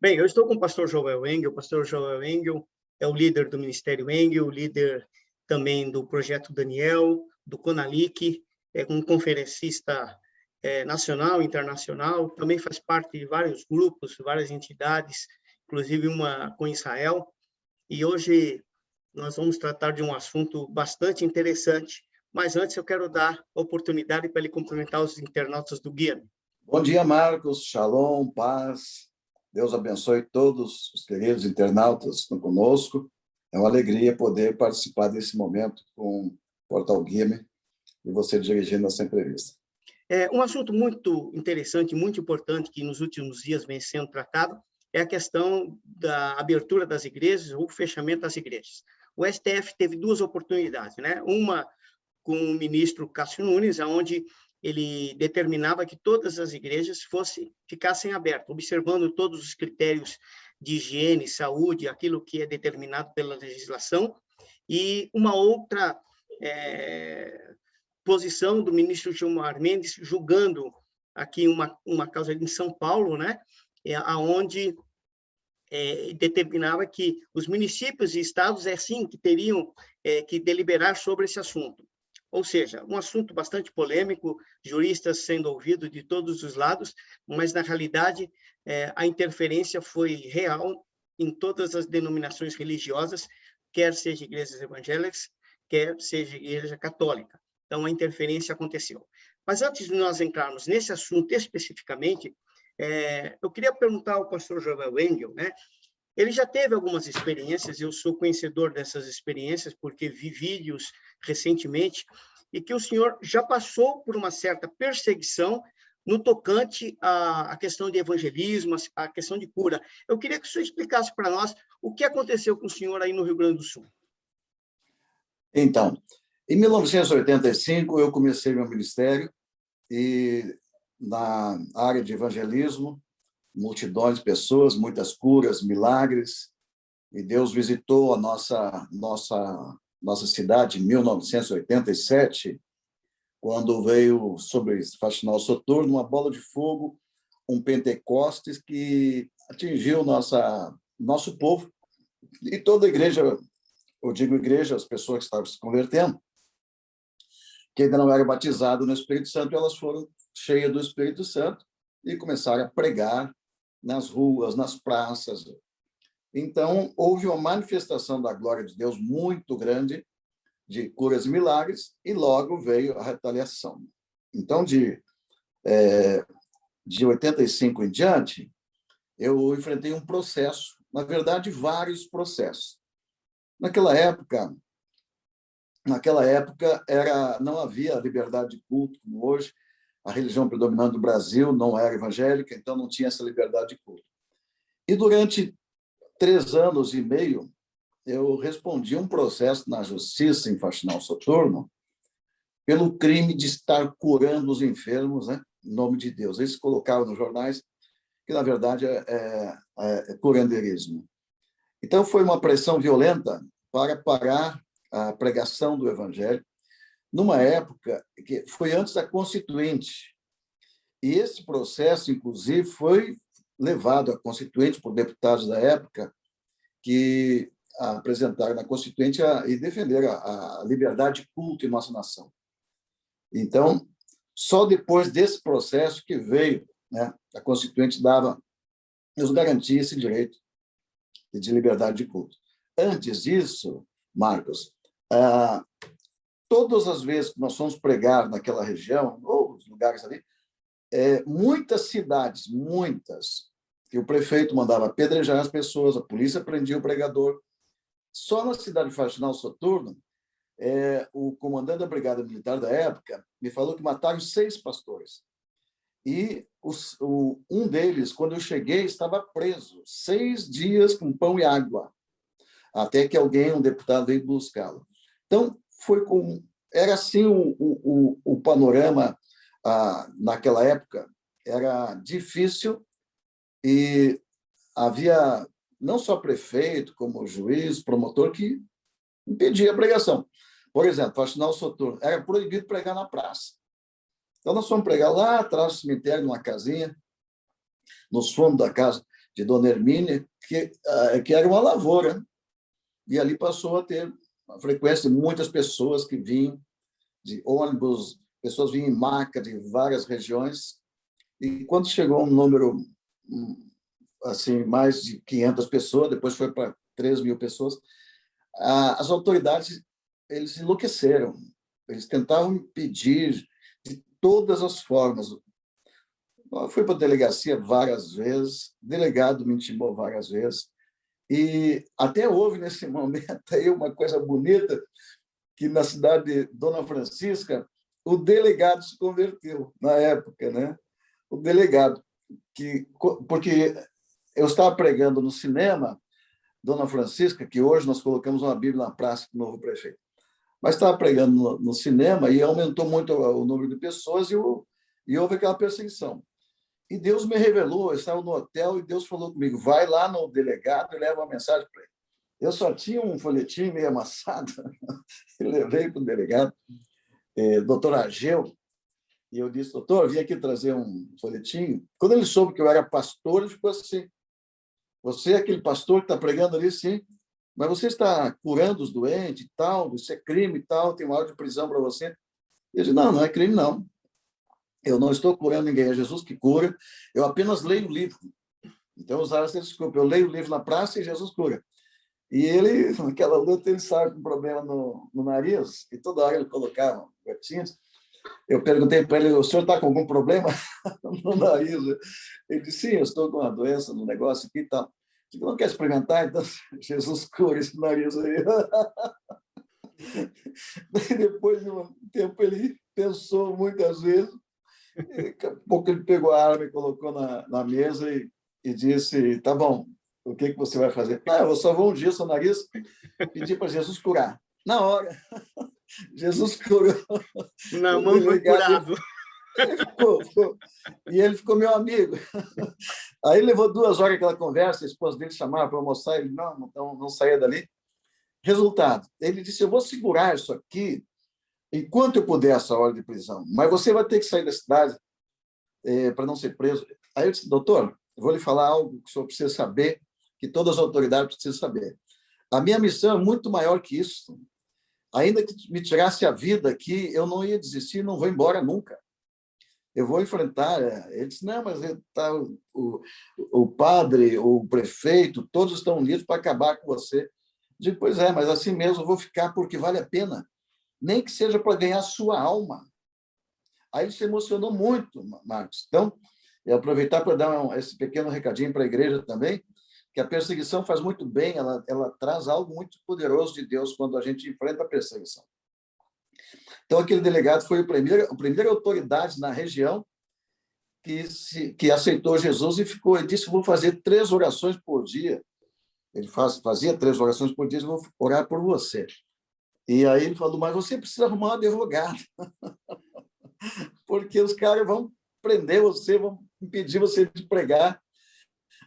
Bem, eu estou com o pastor Joel Engel. O pastor Joel Engel é o líder do Ministério Engel, líder também do Projeto Daniel, do Conalic, é um conferencista nacional, internacional, também faz parte de vários grupos, várias entidades, inclusive uma com Israel. E hoje nós vamos tratar de um assunto bastante interessante, mas antes eu quero dar a oportunidade para ele cumprimentar os internautas do Guia. Bom dia, Marcos. Shalom, paz. Deus abençoe todos os queridos internautas que estão conosco. É uma alegria poder participar desse momento com o Portal Guia e você dirigindo essa entrevista. É um assunto muito interessante, muito importante, que nos últimos dias vem sendo tratado, é a questão da abertura das igrejas ou fechamento das igrejas. O STF teve duas oportunidades, né? Uma com o ministro Cássio Nunes, onde ele determinava que todas as igrejas ficassem abertas, observando todos os critérios de higiene, saúde, aquilo que é determinado pela legislação, e uma outra posição do ministro Gilmar Mendes, julgando aqui uma causa em São Paulo, né, onde determinava que os municípios e estados, sim, que teriam que deliberar sobre esse assunto. Ou seja, um assunto bastante polêmico, juristas sendo ouvidos de todos os lados, mas, na realidade, a interferência foi real em todas as denominações religiosas, quer seja igrejas evangélicas, quer seja igreja católica. Então, a interferência aconteceu. Mas, antes de nós entrarmos nesse assunto especificamente, eu queria perguntar ao pastor Joel Engel, né? Ele já teve algumas experiências, eu sou conhecedor dessas experiências, porque vi vídeos recentemente, e que o senhor já passou por uma certa perseguição no tocante à questão de evangelismo, à questão de cura. Eu queria que o senhor explicasse para nós o que aconteceu com o senhor aí no Rio Grande do Sul. Então, em 1985, eu comecei meu ministério e na área de evangelismo, multidões de pessoas, muitas curas, milagres, e Deus visitou a nossa cidade em 1987, quando veio sobre Faxinal Soturno uma bola de fogo, um Pentecostes que atingiu nosso povo e toda a igreja, eu digo igreja, as pessoas que estavam se convertendo, que ainda não eram batizadas no Espírito Santo, elas foram cheias do Espírito Santo e começaram a pregar nas ruas, nas praças. Então, houve uma manifestação da glória de Deus muito grande, de curas e milagres, e logo veio a retaliação. Então, de 85 em diante, eu enfrentei um processo, na verdade, vários processos. Naquela época não havia liberdade de culto como hoje. A religião predominante do Brasil não era evangélica, então não tinha essa liberdade de culto. E durante 3 anos e meio, eu respondi um processo na justiça em Faxinal Soturno pelo crime de estar curando os enfermos, né, em nome de Deus. Eles colocavam nos jornais que, na verdade, é curandeirismo. Então, foi uma pressão violenta para parar a pregação do evangelho, numa época que foi antes da Constituinte. E esse processo, inclusive, foi levado à Constituinte por deputados da época que apresentaram na Constituinte e defenderam a liberdade de culto em nossa nação. Então, só depois desse processo que veio, né, a Constituinte nos garantia esse direito de liberdade de culto. Antes disso, Marcos, todas as vezes que nós fomos pregar naquela região, ou os lugares ali, muitas cidades, que o prefeito mandava apedrejar as pessoas, a polícia prendia o pregador. Só na cidade de Faxinal Soturno, o comandante da Brigada Militar da época me falou que mataram 6 pastores. E um deles, quando eu cheguei, estava preso 6 dias com pão e água, até que um deputado, veio buscá-lo. Então, era assim o panorama naquela época. Era difícil e havia não só prefeito, como juiz, promotor, que impedia a pregação. Por exemplo, Faxinal Soturno, era proibido pregar na praça. Então, nós fomos pregar lá atrás do cemitério, numa casinha, nos fundos da casa. de Dona Hermínia, que era uma lavoura. E ali passou a ter a frequência de muitas pessoas que vinham de ônibus, pessoas vinham em maca de várias regiões. E quando chegou um número assim, mais de 500 pessoas, depois foi para 3.000 pessoas, as autoridades eles enlouqueceram. Eles tentavam impedir de todas as formas. Eu fui para a delegacia várias vezes, o delegado me intimou várias vezes, e até houve, nesse momento, aí uma coisa bonita, que na cidade de Dona Francisca, o delegado se converteu, na época, né? O delegado, porque eu estava pregando no cinema, Dona Francisca, que hoje nós colocamos uma Bíblia na praça do novo prefeito, mas estava pregando no cinema e aumentou muito o número de pessoas e houve aquela perseguição. E Deus me revelou, eu estava no hotel e Deus falou comigo, vai lá no delegado e leva uma mensagem para ele. Eu só tinha um folhetim meio amassado, eu levei para o delegado, doutor Ageu, e eu disse, doutor, eu vim aqui trazer um folhetim. Quando ele soube que eu era pastor, ele ficou assim, você é aquele pastor que está pregando ali? Sim. Mas você está curando os doentes e tal, isso é crime e tal, tem uma ordem de prisão para você. Eu disse, não, não é crime, não. Eu não estou curando ninguém, é Jesus que cura, eu apenas leio o livro. Então, usaram essa desculpa, eu leio o livro na praça e Jesus cura. E ele, naquela luta, ele estava com um problema no nariz, e toda hora ele colocava gotinhas. Eu perguntei para ele, o senhor está com algum problema no nariz? Ele disse, sim, eu estou com uma doença no negócio aqui e tal. Eu não quer experimentar? Então, Jesus cura esse nariz aí. Depois de um tempo, ele pensou muitas vezes, e daqui a pouco ele pegou a arma e colocou na mesa e disse, tá bom, o que você vai fazer? Ah, eu só vou ungir seu nariz, pedir para Jesus curar. Na hora, Jesus curou. Na O mão do delegado, curado. ele ficou, e ele ficou meu amigo. Aí levou 2 horas aquela conversa, a esposa dele chamava para almoçar, ele não saía dali. Resultado, ele disse, eu vou segurar isso aqui enquanto eu puder essa hora de prisão, mas você vai ter que sair da cidade para não ser preso. Aí eu disse, doutor, eu vou lhe falar algo que o senhor precisa saber, que todas as autoridades precisam saber. A minha missão é muito maior que isso. Ainda que me tirasse a vida aqui, eu não ia desistir, não vou embora nunca. Eu vou enfrentar. Ele disse, não, mas tá, o padre, o prefeito, todos estão unidos para acabar com você. Eu digo, pois é, mas assim mesmo eu vou ficar porque vale a pena. Nem que seja para ganhar sua alma. Aí ele se emocionou muito, Marcos. Então, eu aproveitar para dar esse pequeno recadinho para a igreja também, que a perseguição faz muito bem, ela traz algo muito poderoso de Deus quando a gente enfrenta a perseguição. Então, aquele delegado foi a primeira autoridade na região que aceitou Jesus e ficou. Ele disse, vou fazer 3 orações por dia. Ele fazia 3 orações por dia, eu vou orar por você. E aí ele falou, mas você precisa arrumar um advogado, porque os caras vão prender você, vão impedir você de pregar.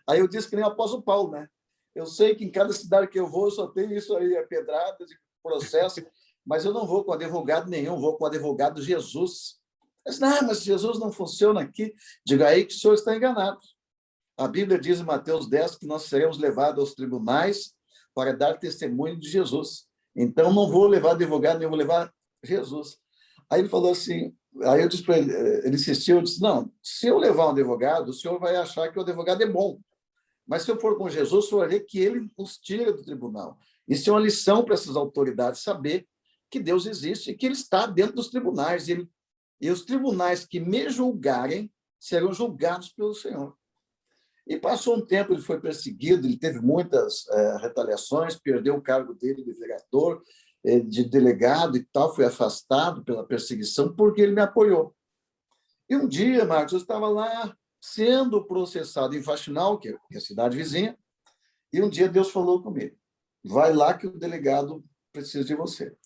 Aí eu disse que nem o apóstolo Paulo, né? Eu sei que em cada cidade que eu vou, eu só tenho isso aí, pedradas e processo, mas eu não vou com advogado nenhum, vou com o advogado Jesus. Eu disse, não, mas Jesus não funciona aqui. Diga aí que o senhor está enganado. A Bíblia diz em Mateus 10 que nós seremos levados aos tribunais para dar testemunho de Jesus. Então, não vou levar advogado, nem vou levar Jesus. Aí ele falou assim, aí eu disse para ele, ele insistiu, eu disse, não, se eu levar um advogado, o senhor vai achar que o advogado é bom. Mas se eu for com Jesus, o senhor vai ver que ele nos tira do tribunal. Isso é uma lição para essas autoridades saber que Deus existe e que ele está dentro dos tribunais. E os tribunais que me julgarem serão julgados pelo Senhor. E passou um tempo, ele foi perseguido, ele teve muitas retaliações, perdeu o cargo dele de vereador, de delegado e tal, foi afastado pela perseguição porque ele me apoiou. E um dia, Marcos, eu estava lá sendo processado em Faxinal, que é a cidade vizinha, e um dia Deus falou comigo, vai lá que o delegado precisa de você.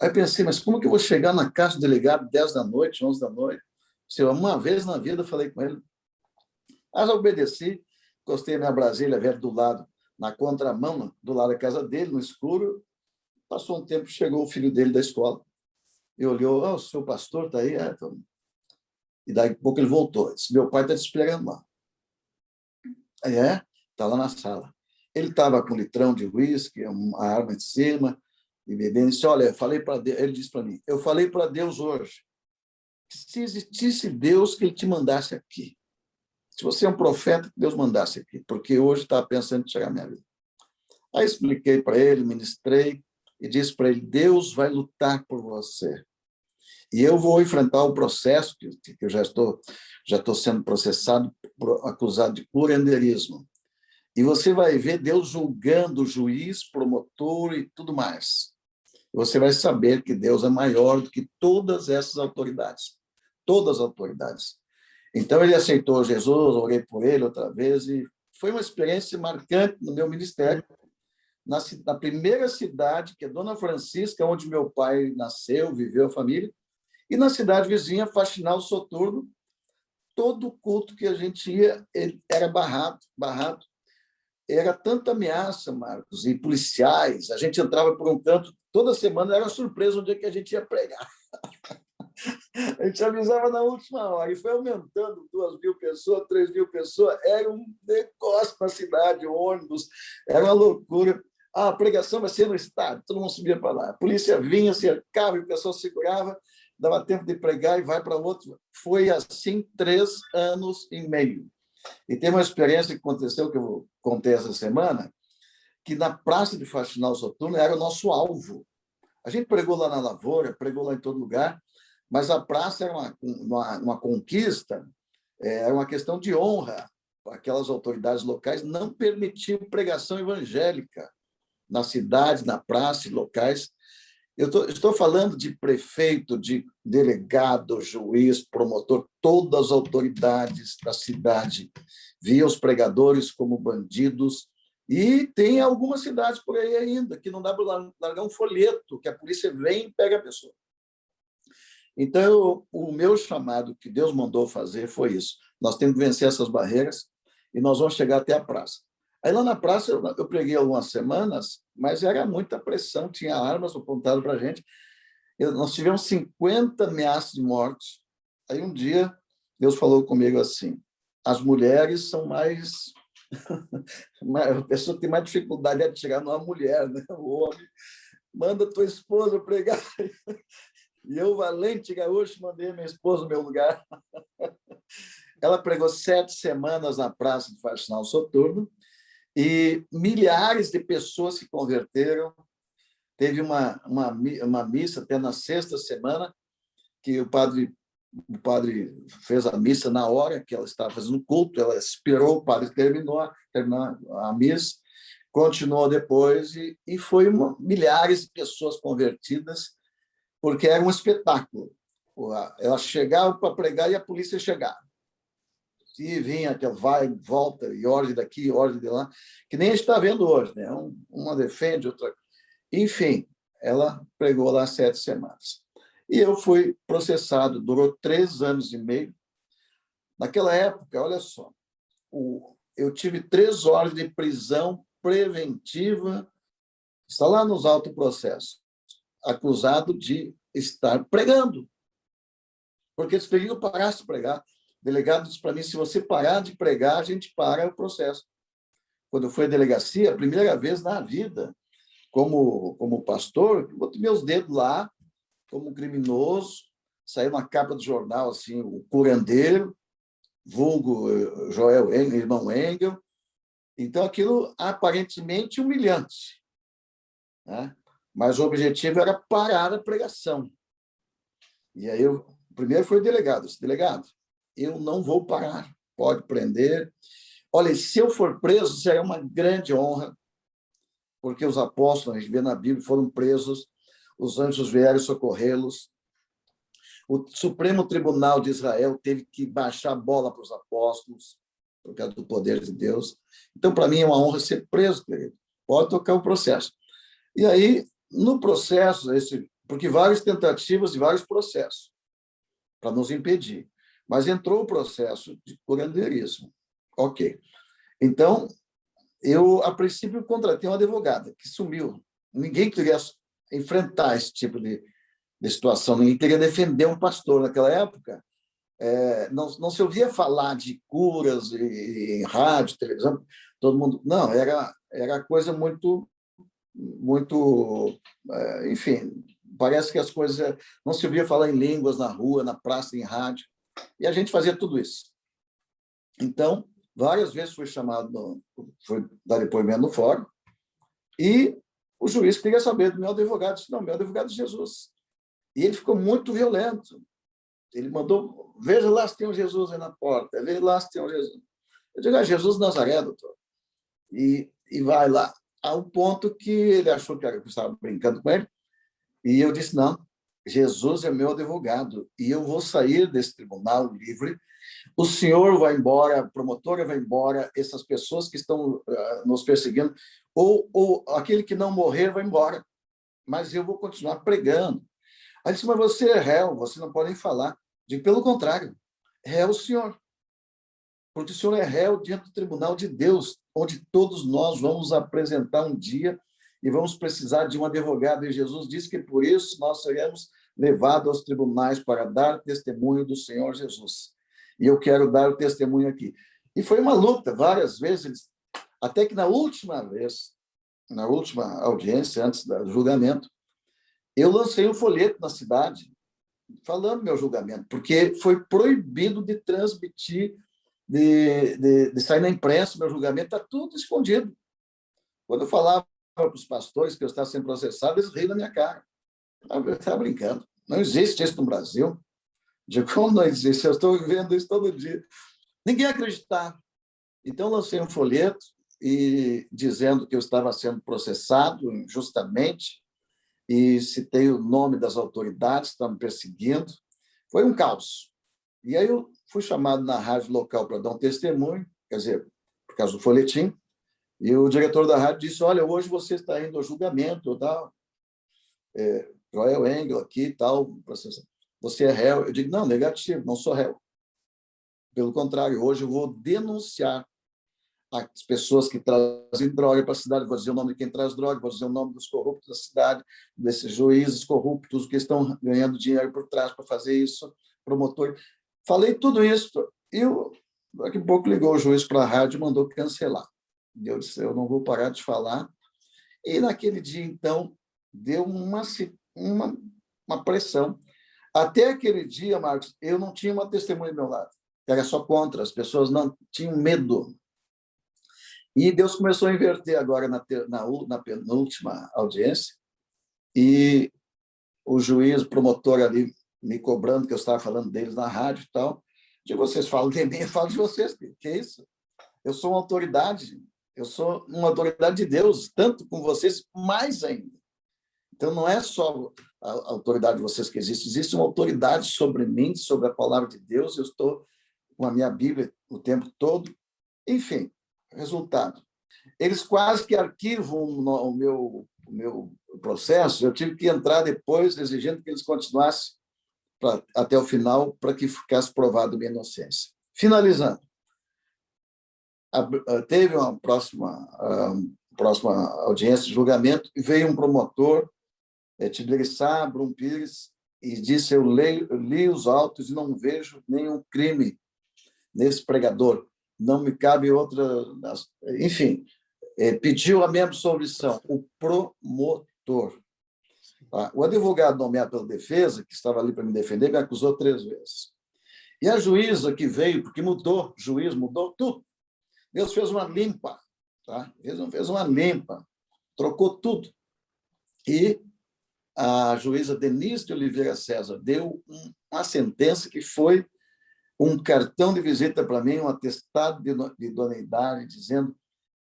Aí pensei, mas como que eu vou chegar na casa do delegado 10 da noite, 11 da noite? Se eu, uma vez na vida, falei com ele. Mas eu obedeci, encostei a minha Brasília velha do lado, na contramão, do lado da casa dele, no escuro. Passou um tempo, chegou o filho dele da escola. E olhou, o seu pastor está aí? Então... E daí a pouco ele voltou. Disse, meu pai está te esperando lá. Aí, está lá na sala. Ele estava com um litrão de uísque, uma arma de cima, e bebendo. Ele disse, olha, eu falei para Deus, ele disse para mim, eu falei para Deus hoje, que se existisse Deus, que ele te mandasse aqui. Se você é um profeta, que Deus mandasse aqui, porque hoje estava pensando em chegar a minha vida. Aí expliquei para ele, ministrei, e disse para ele, Deus vai lutar por você. E eu vou enfrentar o processo, que eu já estou sendo processado, acusado de curandeirismo. E você vai ver Deus julgando o juiz, promotor e tudo mais. Você vai saber que Deus é maior do que todas essas autoridades. Todas as autoridades. Então, ele aceitou Jesus, orei por ele outra vez, e foi uma experiência marcante no meu ministério, na primeira cidade, que é Dona Francisca, onde meu pai nasceu, viveu a família, e na cidade vizinha, Faxinal Soturno, todo culto que a gente ia era barrado. Era tanta ameaça, Marcos, e policiais. A gente entrava por um canto, toda semana era surpresa onde é que a gente ia pregar. A gente avisava na última hora, e foi aumentando 2.000 pessoas, 3.000 pessoas, era um negócio na cidade, ônibus, era uma loucura. A pregação vai ser no estádio, todo mundo subia para lá. A polícia vinha, cercava, e o pessoal segurava, dava tempo de pregar e vai para outro. Foi assim 3 anos e meio. E tem uma experiência que aconteceu, que eu contei essa semana, que na Praça de Faxinal Soturno era o nosso alvo. A gente pregou lá na Lavoura, pregou lá em todo lugar, mas a praça era uma conquista, era uma questão de honra. Aquelas autoridades locais não permitiam pregação evangélica na cidade, na praça, em locais. Eu estou falando de prefeito, de delegado, juiz, promotor, todas as autoridades da cidade viam os pregadores como bandidos. E tem algumas cidades por aí ainda que não dá para largar um folheto, que a polícia vem e pega a pessoa. Então, o meu chamado que Deus mandou fazer foi isso. Nós temos que vencer essas barreiras e nós vamos chegar até a praça. Aí lá na praça eu preguei algumas semanas, mas era muita pressão, tinha armas apontadas para a gente. Nós tivemos 50 ameaças de mortes. Aí um dia Deus falou comigo assim, as mulheres são mais... A pessoa tem mais dificuldade de chegar numa mulher, né? O homem manda tua esposa pregar. E eu, valente gaúcho, mandei minha esposa no meu lugar. Ela pregou 7 semanas na Praça de Faxinal Soturno e milhares de pessoas se converteram. Teve uma missa até na 6ª semana, que o padre fez a missa na hora que ela estava fazendo culto, ela esperou, o padre terminar a missa, continuou depois e foi milhares de pessoas convertidas, porque era um espetáculo. Ela chegava para pregar e a polícia chegava. E vinha aquela vai, volta, e ordem daqui, ordem de lá, que nem a gente está vendo hoje, né? Uma defende, outra... Enfim, ela pregou lá 7 semanas. E eu fui processado, durou 3 anos e meio. Naquela época, olha só, eu tive 3 horas de prisão preventiva, está lá nos autoprocessos, acusado de estar pregando. Porque eles queriam que eu parasse de pregar. O delegado disse para mim, se você parar de pregar, a gente para o processo. Quando eu fui à delegacia, a primeira vez na vida, como pastor, botei meus dedos lá, como criminoso, saiu na capa do jornal, assim, o curandeiro, vulgo Joel Engel, irmão Engel. Então, aquilo aparentemente humilhante, né? Mas o objetivo era parar a pregação. E aí, primeiro foi o delegado. Disse, delegado, eu não vou parar, pode prender. Olha, se eu for preso, será uma grande honra, porque os apóstolos, a gente vê na Bíblia, foram presos, os anjos vieram socorrê-los. O Supremo Tribunal de Israel teve que baixar a bola para os apóstolos, por causa do poder de Deus. Então, para mim, é uma honra ser preso, querido. Pode tocar o processo. E aí, no processo, porque várias tentativas e vários processos para nos impedir. Mas entrou o processo de curandeirismo. Ok. Então, eu, a princípio, contratei uma advogada que sumiu. Ninguém queria enfrentar esse tipo de situação, ninguém queria defender um pastor naquela época. Não se ouvia falar de curas em rádio, televisão. todo mundo... Não, era coisa muito, enfim, parece que as coisas... Não se ouvia falar em línguas na rua, na praça, em rádio, e a gente fazia tudo isso. Então, várias vezes fui chamado, fui dar depoimento no fórum, e o juiz queria saber do meu advogado. Eu disse, não, meu advogado é Jesus. E ele ficou muito violento. Ele mandou, veja lá se tem um Jesus aí na porta, veja lá se tem um Jesus. Eu digo, Jesus de Nazaré, doutor. E vai lá. Ao ponto que ele achou que eu estava brincando com ele, e eu disse, não, Jesus é meu advogado, e eu vou sair desse tribunal livre. O senhor vai embora, a promotora vai embora, essas pessoas que estão nos perseguindo, ou aquele que não morrer vai embora, mas eu vou continuar pregando. Aí disse, mas você é réu, você não pode nem falar. Digo, pelo contrário, réu é o senhor, porque o senhor é réu diante do tribunal de Deus, onde todos nós vamos apresentar um dia e vamos precisar de um advogado. E Jesus disse que por isso nós seremos levados aos tribunais para dar testemunho do Senhor Jesus. E eu quero dar o testemunho aqui. E foi uma luta, várias vezes, até que na última vez, na última audiência, antes do julgamento, eu lancei um folheto na cidade falando meu julgamento, porque foi proibido de transmitir, de sair na imprensa meu julgamento, está tudo escondido. Quando eu falava para os pastores que eu estava sendo processado, eles riam da minha cara. Eu estava brincando. Não existe isso no Brasil. De como não existe? Eu estou vivendo isso todo dia. Ninguém acreditava. Então, lancei um folheto dizendo que eu estava sendo processado injustamente e citei o nome das autoridades que estavam me perseguindo. Foi um caos. E aí eu fui chamado na rádio local para dar um testemunho, quer dizer, por causa do folhetim, e o diretor da rádio disse, olha, hoje você está indo ao julgamento, tal, Joel Engel aqui e tal, você é réu. Eu digo, não, negativo, não sou réu. Pelo contrário, hoje eu vou denunciar as pessoas que trazem droga para a cidade, vou dizer o nome de quem traz droga, vou dizer o nome dos corruptos da cidade, desses juízes corruptos que estão ganhando dinheiro por trás para fazer isso, promotor. Falei tudo isso e daqui a pouco ligou o juiz para a rádio e mandou cancelar. Eu disse, eu não vou parar de falar. E naquele dia, então, deu uma pressão. Até aquele dia, Marcos, eu não tinha uma testemunha do meu lado. Era só contra, as pessoas não tinham medo. E Deus começou a inverter agora na penúltima audiência, e o juiz, o promotor ali, me cobrando que eu estava falando deles na rádio e tal. De vocês falam de mim, eu falo de vocês. Que é isso? Eu sou uma autoridade de Deus, tanto com vocês, mais ainda. Então, não é só a autoridade de vocês que existe uma autoridade sobre mim, sobre a palavra de Deus. Eu estou com a minha Bíblia o tempo todo. Enfim, resultado. Eles quase que arquivam o meu processo. Eu tive que entrar depois, exigindo que eles continuassem até o final, para que ficasse provado minha inocência. Finalizando, teve uma próxima audiência de julgamento, e veio um promotor, Tiberissá Brum Pires, e disse, eu li os autos e não vejo nenhum crime nesse pregador, não me cabe outra... Enfim, pediu a minha absolvição, o promotor. O advogado nomeado pela defesa, que estava ali para me defender, me acusou 3 vezes. E a juíza que veio, porque mudou, o juiz mudou tudo. Deus fez uma limpa, tá? Fez uma limpa, trocou tudo. E a juíza Denise de Oliveira César deu uma sentença que foi um cartão de visita para mim, um atestado de idoneidade, dizendo: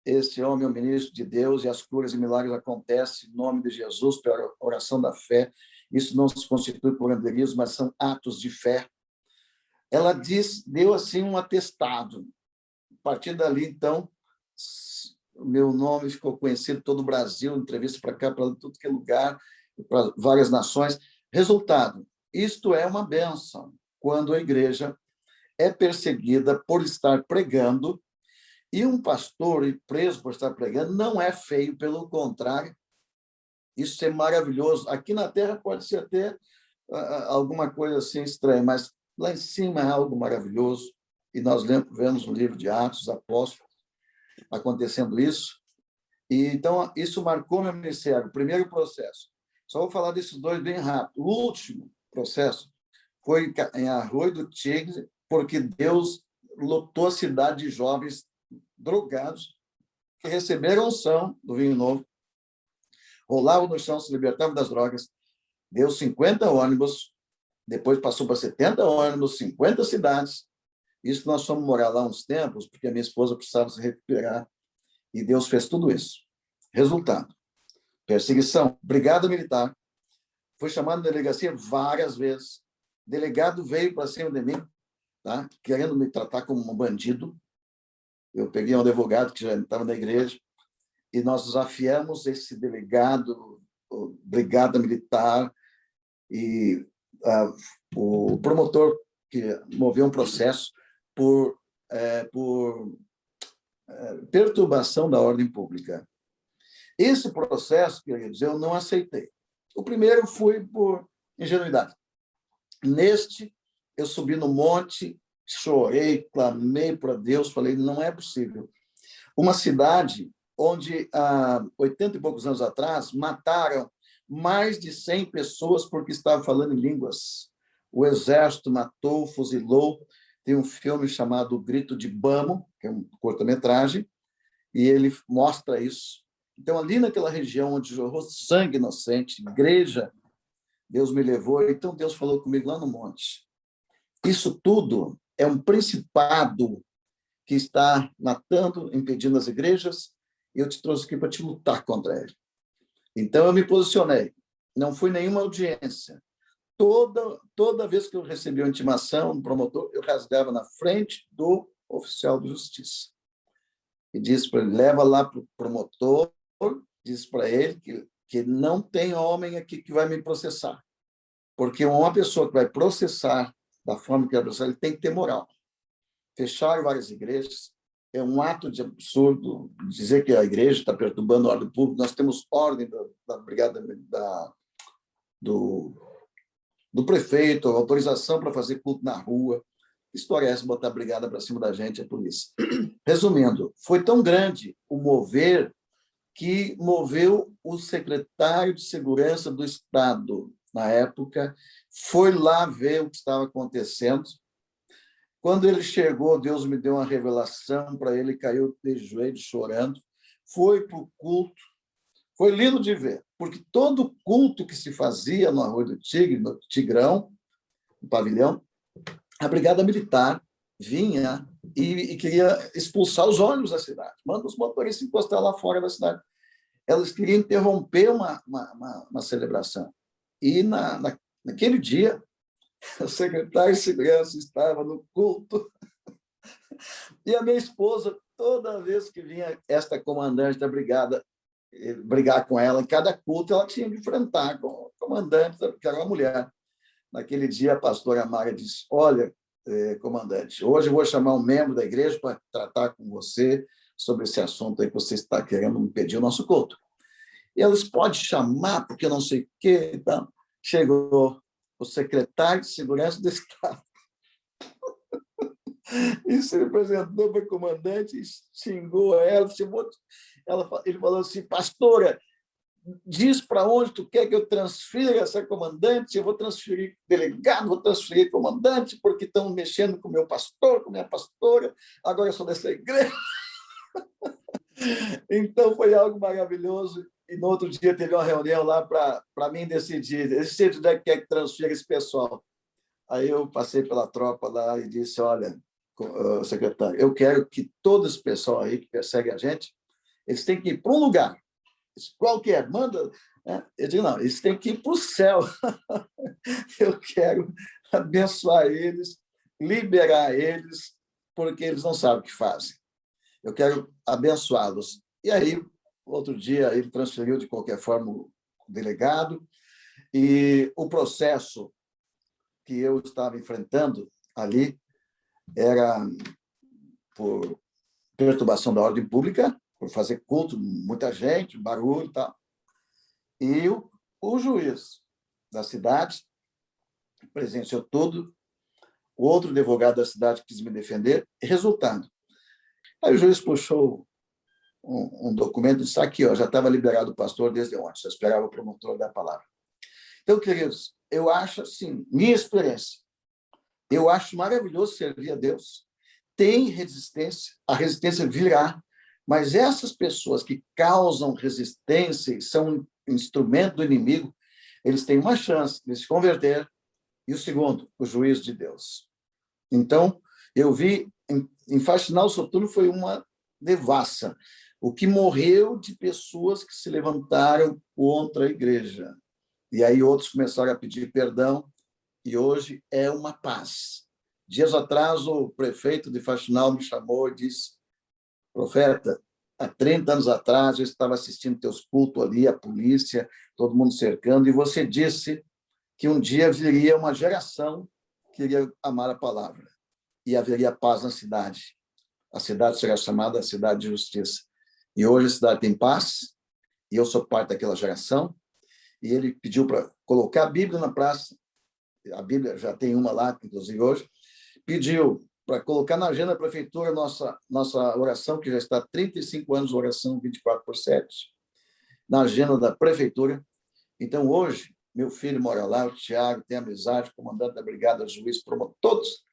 esse homem é o ministro de Deus e as curas e milagres acontecem em nome de Jesus, pela oração da fé. Isso não se constitui por andeirismo, mas são atos de fé. Ela deu assim um atestado. A partir dali, então, o meu nome ficou conhecido em todo o Brasil, entrevista para cá, para tudo que é lugar, para várias nações. Resultado, isto é uma bênção, quando a igreja é perseguida por estar pregando, e um pastor preso por estar pregando não é feio, pelo contrário, isso é maravilhoso. Aqui na Terra pode ser até alguma coisa assim estranha, mas lá em cima é algo maravilhoso. E nós vemos no livro de Atos, Apóstolos, acontecendo isso. E, então, isso marcou meu ministério, o primeiro processo. Só vou falar desses dois bem rápido. O último processo foi em Arroio do Tigre, porque Deus lotou a cidade de jovens drogados que receberam unção do vinho novo, rolavam no chão, se libertavam das drogas. Deu 50 ônibus, depois passou para 70 ônibus, 50 cidades. Isso nós fomos morar lá uns tempos, porque a minha esposa precisava se recuperar. E Deus fez tudo isso. Resultado: perseguição, brigada militar. Fui chamado na delegacia várias vezes. O delegado veio para cima de mim, tá? Querendo me tratar como um bandido. Eu peguei um advogado que já estava na igreja e nós desafiamos esse delegado, brigada militar, e o promotor que moveu um processo por perturbação da ordem pública. Esse processo, queridos, eu não aceitei. O primeiro foi por ingenuidade. Neste, eu subi no monte, chorei, clamei para Deus, falei, não é possível. Uma cidade onde, há 80 e poucos anos atrás, mataram mais de 100 pessoas porque estavam falando em línguas. O exército matou, fuzilou. Tem um filme chamado O Grito de Bamo, que é uma curta-metragem, e ele mostra isso. Então, ali naquela região onde jorrou sangue inocente, igreja, Deus me levou, então Deus falou comigo lá no monte. Isso tudo é um principado que está matando, impedindo as igrejas, e eu te trouxe aqui para te lutar contra ele. Então, eu me posicionei. Não fui nenhuma audiência. Toda vez que eu recebia uma intimação do promotor, eu rasgava na frente do oficial de justiça. E disse para ele, leva lá para o promotor, disse para ele que não tem homem aqui que vai me processar. Porque uma pessoa que vai processar da forma que vai processar, ele tem que ter moral. Fecharam várias igrejas, é um ato de absurdo dizer que a igreja está perturbando a ordem pública. Nós temos ordem da brigada do prefeito, autorização para fazer culto na rua. Que história é essa, botar a brigada para cima da gente, a polícia? Resumindo, foi tão grande o mover que moveu o secretário de Segurança do Estado, na época, foi lá ver o que estava acontecendo. Quando ele chegou, Deus me deu uma revelação para ele, caiu de joelhos chorando, foi para o culto. Foi lindo de ver, porque todo culto que se fazia no Arroio do Tigre, no Tigrão, no pavilhão, a brigada militar vinha e queria expulsar os ônibus da cidade. Manda os motoristas encostar lá fora da cidade. Elas queriam interromper uma celebração. E, naquele dia, o secretário de Segurança estava no culto. E a minha esposa, toda vez que vinha esta comandante da brigada brigar com ela, em cada culto ela tinha que enfrentar com o comandante, que era uma mulher. Naquele dia, a pastora Mara disse, olha, comandante, hoje eu vou chamar um membro da igreja para tratar com você sobre esse assunto aí que você está querendo impedir o nosso culto. E elas podem chamar, porque não sei o quê. Então, chegou o secretário de Segurança do Estado e se apresentou para o comandante, xingou ela, ele falou assim, pastora, diz para onde tu quer que eu transfira essa comandante, eu vou transferir delegado, vou transferir comandante, porque estão mexendo com o meu pastor, com a minha pastora, agora eu sou dessa igreja. Então, foi algo maravilhoso. E no outro dia teve uma reunião lá para mim decidir, esse onde é que quer que transfira esse pessoal. Aí eu passei pela tropa lá e disse, olha, secretário, eu quero que todo esse pessoal aí que persegue a gente, eles têm que ir para um lugar, qualquer, manda. Né? Eu digo, não, eles têm que ir para o céu. Eu quero abençoar eles, liberar eles, porque eles não sabem o que fazem. Eu quero abençoá-los. E aí, outro dia, ele transferiu de qualquer forma o delegado, e o processo que eu estava enfrentando ali era por perturbação da ordem pública, por fazer culto, muita gente, barulho e tal. E o juiz da cidade presenciou tudo, o outro advogado da cidade quis me defender, resultado. Aí o juiz puxou um documento, disse, aqui, ó, já estava liberado o pastor desde ontem, só esperava o promotor da palavra. Então, queridos, eu acho assim, minha experiência, eu acho maravilhoso servir a Deus, tem resistência, a resistência virá, mas essas pessoas que causam resistência e são um instrumento do inimigo, eles têm uma chance de se converter, e o segundo, o juízo de Deus. Então, eu vi, em Faxinal Soturno foi uma devassa, o que morreu de pessoas que se levantaram contra a igreja. E aí outros começaram a pedir perdão, e hoje é uma paz. Dias atrás, o prefeito de Faxinal me chamou e disse, profeta, há 30 anos atrás eu estava assistindo teus cultos ali, a polícia, todo mundo cercando, e você disse que um dia viria uma geração que iria amar a palavra e haveria paz na cidade. A cidade será chamada a cidade de justiça. E hoje a cidade tem paz, e eu sou parte daquela geração, e ele pediu para colocar a Bíblia na praça, a Bíblia já tem uma lá, inclusive hoje, pediu para colocar na agenda da prefeitura nossa oração, que já está há 35 anos, oração 24/7, na agenda da prefeitura. Então, hoje, meu filho mora lá, o Tiago, tem amizade, comandante da brigada, juiz, promotor, todos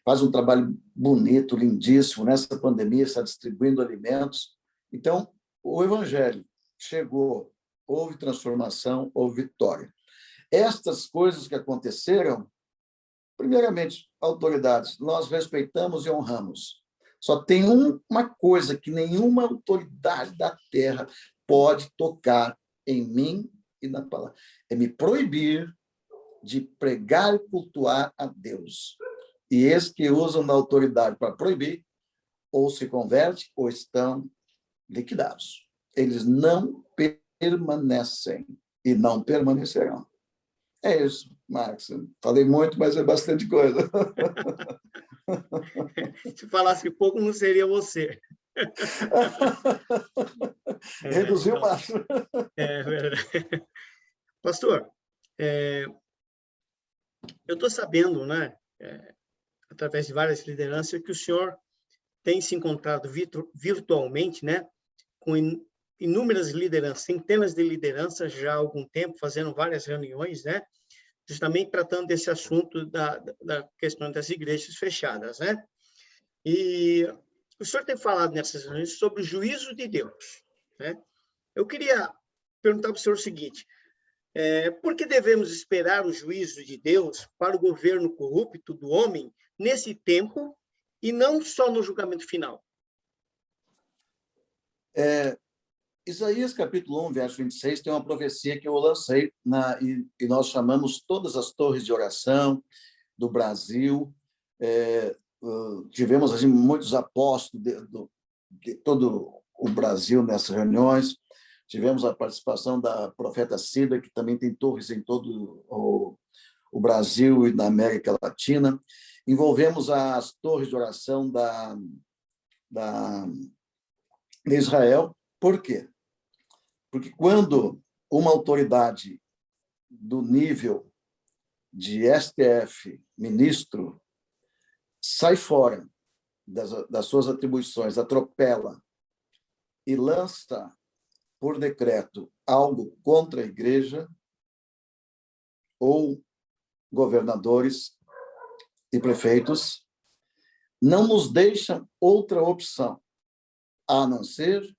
faz um trabalho bonito, lindíssimo, nessa pandemia, está distribuindo alimentos. Então, o evangelho chegou, houve transformação, houve vitória. Estas coisas que aconteceram, primeiramente, autoridades, nós respeitamos e honramos. Só tem uma coisa que nenhuma autoridade da terra pode tocar em mim e na palavra, é me proibir de pregar e cultuar a Deus. E esses que usam da autoridade para proibir, ou se convertem, ou estão liquidados. Eles não permanecem e não permanecerão. É isso, Marcos. Falei muito, mas é bastante coisa. Se falasse pouco, não seria você. Reduziu Então, mais. é verdade. Pastor, eu estou sabendo, né, através de várias lideranças, que o senhor tem se encontrado virtualmente, né, com inúmeras lideranças, centenas de lideranças já há algum tempo, fazendo várias reuniões, né, justamente tratando desse assunto da questão das igrejas fechadas, né? E o senhor tem falado nessas reuniões sobre o juízo de Deus, né? Eu queria perguntar para o senhor o seguinte, por que devemos esperar o juízo de Deus para o governo corrupto do homem nesse tempo e não só no julgamento final? Isaías, capítulo 1, verso 26, tem uma profecia que eu lancei, e nós chamamos todas as torres de oração do Brasil. Tivemos assim, muitos apóstolos de todo o Brasil nessas reuniões. Tivemos a participação da profeta Cida, que também tem torres em todo o Brasil e na América Latina. Envolvemos as torres de oração de Israel. Por quê? Porque quando uma autoridade do nível de STF, ministro, sai fora das suas atribuições, atropela e lança por decreto algo contra a igreja, ou governadores e prefeitos, não nos deixam outra opção a não ser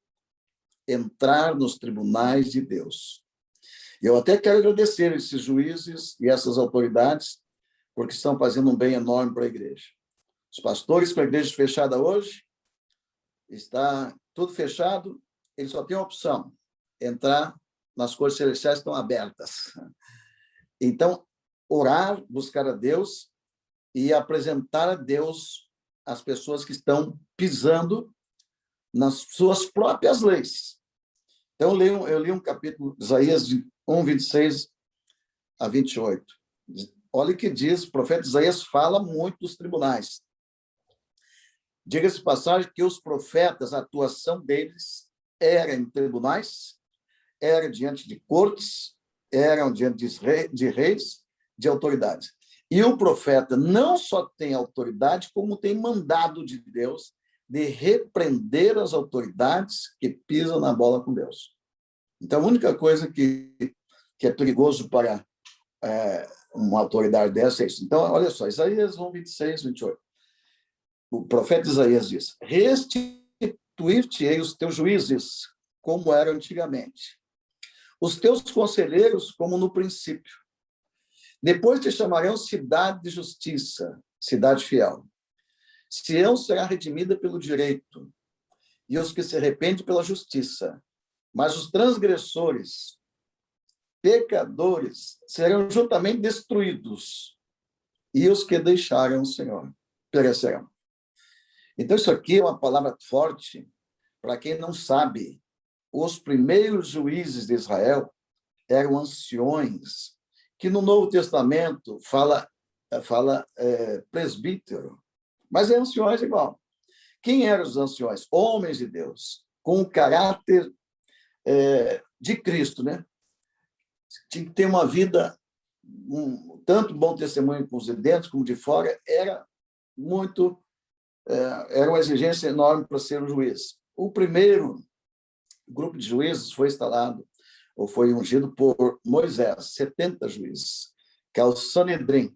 entrar nos tribunais de Deus. Eu até quero agradecer esses juízes e essas autoridades, porque estão fazendo um bem enorme para a igreja. Os pastores com a igreja fechada hoje, está tudo fechado, eles só têm a opção, entrar nas coisas celestiais, estão abertas. Então, orar, buscar a Deus e apresentar a Deus as pessoas que estão pisando nas suas próprias leis. Então, eu li um capítulo, Isaías 1, 26 a 28. Olha o que diz, o profeta Isaías fala muito dos tribunais. Diga-se de passagem que os profetas, a atuação deles era em tribunais, era diante de cortes, eram diante de reis, de autoridades. E o profeta não só tem autoridade, como tem mandado de Deus de repreender as autoridades que pisam na bola com Deus. Então, a única coisa que é perigoso para uma autoridade dessa é isso. Então, olha só, Isaías 1, 26, 28. O profeta Isaías diz: restituir-te-ei os teus juízes, como eram antigamente, os teus conselheiros, como no princípio. Depois te chamarão cidade de justiça, cidade fiel. Sião será redimida pelo direito, e os que se arrependem pela justiça. Mas os transgressores, pecadores, serão juntamente destruídos, e os que deixaram o Senhor perecerão. Então, isso aqui é uma palavra forte para quem não sabe. Os primeiros juízes de Israel eram anciões, que no Novo Testamento fala presbítero, mas é anciões igual. Quem eram os anciões? Homens de Deus, com o caráter de Cristo, né? Tinha que ter uma vida, tanto bom testemunho com os de dentro como de fora, era uma exigência enorme para ser um juiz. O primeiro grupo de juízes foi instalado, ou foi ungido por Moisés, 70 juízes, que é o Sanedrim.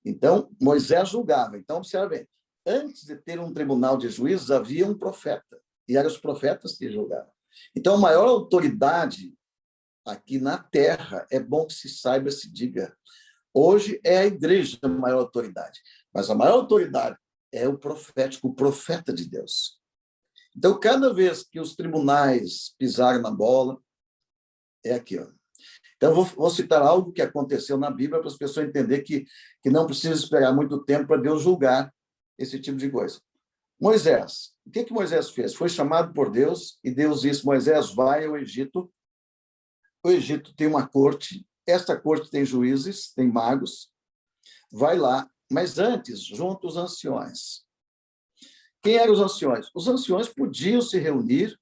Então, Moisés julgava. Então, observe bem, antes de ter um tribunal de juízes, havia um profeta, e eram os profetas que julgavam. Então, a maior autoridade aqui na terra, é bom que se saiba, se diga, hoje é a igreja a maior autoridade, mas a maior autoridade é o profético, o profeta de Deus. Então, cada vez que os tribunais pisaram na bola, é aqui, ó. Então, vou citar algo que aconteceu na Bíblia para as pessoas entenderem que não precisa esperar muito tempo para Deus julgar esse tipo de coisa. Moisés. O que Moisés fez? Foi chamado por Deus e Deus disse: Moisés, vai ao Egito. O Egito tem uma corte. Esta corte tem juízes, tem magos. Vai lá. Mas antes, junta os anciões. Quem eram os anciões? Os anciões podiam se reunir,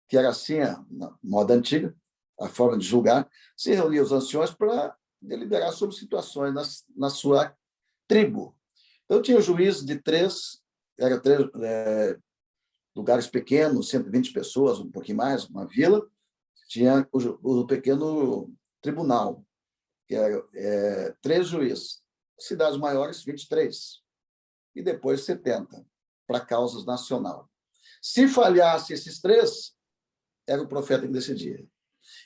que era assim a moda antiga, a forma de julgar, se reuniam os anciões para deliberar sobre situações na sua tribo. Então, tinha juízes de três lugares pequenos, 120 pessoas, um pouquinho mais, uma vila, tinha o pequeno tribunal, que era 3 juízes. Cidades maiores, 23. E depois 70, para causas nacional. Se falhasse esses 3, era o profeta que decidia.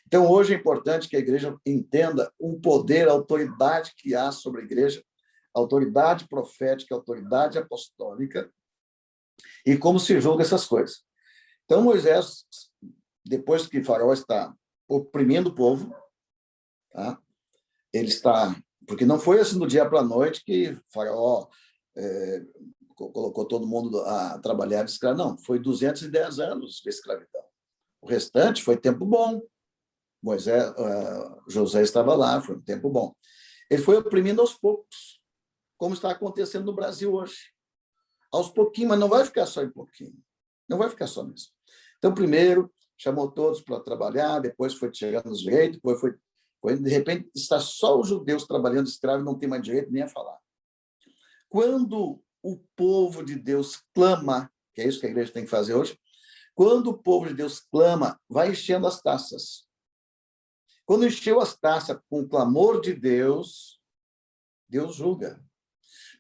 Então, hoje é importante que a igreja entenda o poder, a autoridade que há sobre a igreja, a autoridade profética, a autoridade apostólica, e como se julga essas coisas. Então, Moisés, depois que Faraó está oprimindo o povo, tá? Ele está... Porque não foi assim do dia para a noite que Faraó colocou todo mundo a trabalhar de escravo. Não, foi 210 anos de escravidão. O restante foi tempo bom. José estava lá, foi um tempo bom. Ele foi oprimindo aos poucos, como está acontecendo no Brasil hoje. Aos pouquinhos, mas não vai ficar só em pouquinho. Não vai ficar só nisso. Então, primeiro, chamou todos para trabalhar, depois foi chegando os direitos, depois foi, de repente, está só os judeus trabalhando escravo e não tem mais direito nem a falar. Quando o povo de Deus clama, que é isso que a igreja tem que fazer hoje, quando o povo de Deus clama, vai enchendo as taças. Quando encheu as taças com o clamor de Deus, Deus julga.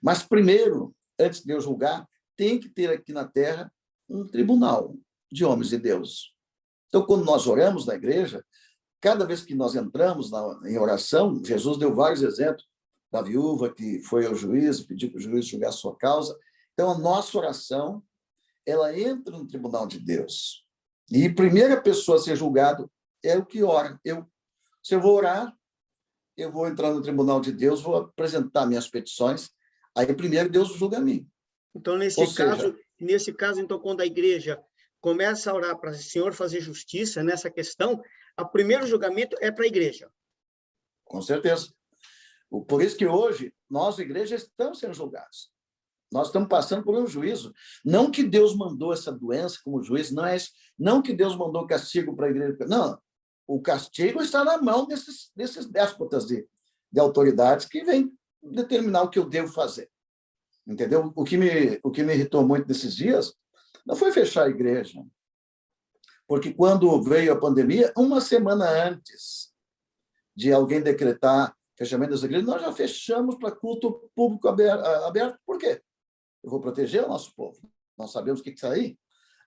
Mas primeiro, antes de Deus julgar, tem que ter aqui na terra um tribunal de homens de Deus. Então, quando nós oramos na igreja, cada vez que nós entramos em oração, Jesus deu vários exemplos da viúva que foi ao juiz, pediu para o juiz julgar a sua causa. Então, a nossa oração, ela entra no tribunal de Deus. E a primeira pessoa a ser julgado é o que ora. Se eu vou orar, eu vou entrar no tribunal de Deus, vou apresentar minhas petições, aí primeiro Deus julga a mim. Então, nesse caso, então, quando a igreja começa a orar para o Senhor fazer justiça nessa questão, o primeiro julgamento é para a igreja. Com certeza. Por isso que hoje, nós, igreja, estamos sendo julgados. Nós estamos passando por um juízo. Não que Deus mandou essa doença como juízo, não que Deus mandou castigo para a igreja. Não, o castigo está na mão desses déspotas de autoridades que vêm determinar o que eu devo fazer. Entendeu? O que me irritou muito nesses dias não foi fechar a igreja, porque quando veio a pandemia, uma semana antes de alguém decretar fechamento das igrejas, nós já fechamos para culto público aberto. Por quê? Eu vou proteger o nosso povo. Nós sabemos o que está aí.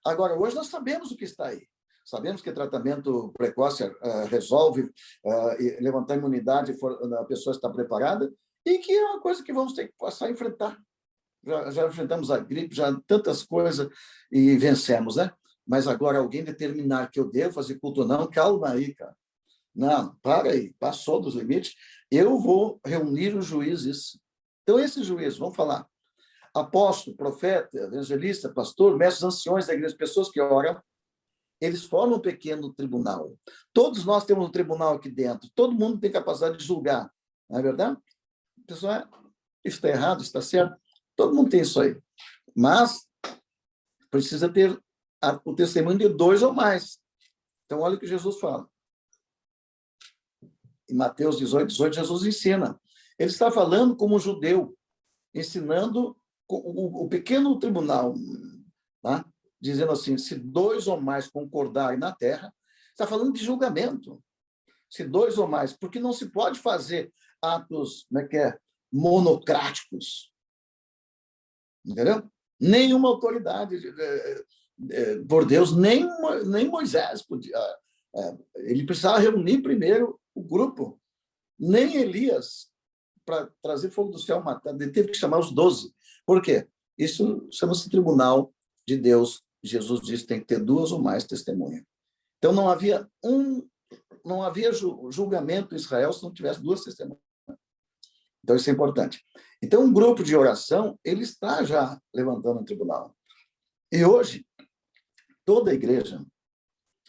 Agora, hoje nós sabemos o que está aí. Sabemos que tratamento precoce resolve levantar a imunidade, a pessoa está preparada, e que é uma coisa que vamos ter que passar a enfrentar. Já enfrentamos a gripe, já tantas coisas, e vencemos, né? Mas agora alguém determinar que eu devo fazer culto ou não, calma aí, cara. Não, para aí, passou dos limites, eu vou reunir os juízes. Então, esses juízes, vamos falar, apóstolo, profeta, evangelista, pastor, mestres anciões da igreja, pessoas que oram, eles formam um pequeno tribunal. Todos nós temos um tribunal aqui dentro, todo mundo tem capacidade de julgar, não é verdade? A pessoa, isso está errado, isso está certo, todo mundo tem isso aí. Mas precisa ter o testemunho de 2 ou mais. Então, olha o que Jesus fala. Em Mateus 18, Jesus ensina. Ele está falando como um judeu, ensinando o pequeno tribunal, tá? Dizendo assim, se 2 ou mais concordarem na terra, está falando de julgamento. Se 2 ou mais, porque não se pode fazer atos, como é que é, monocráticos. Entendeu? Nenhuma autoridade, por Deus, nem Moisés podia. Ele precisava reunir primeiro o grupo. Nem Elias, para trazer fogo do céu, matar, ele teve que chamar os 12. Por quê? Isso chama-se tribunal de Deus. Jesus disse que tem que ter 2 ou mais testemunhas. Então, não havia julgamento em Israel se não tivesse 2 testemunhas. Então, isso é importante. Então, um grupo de oração, ele está já levantando um tribunal. E hoje, toda a igreja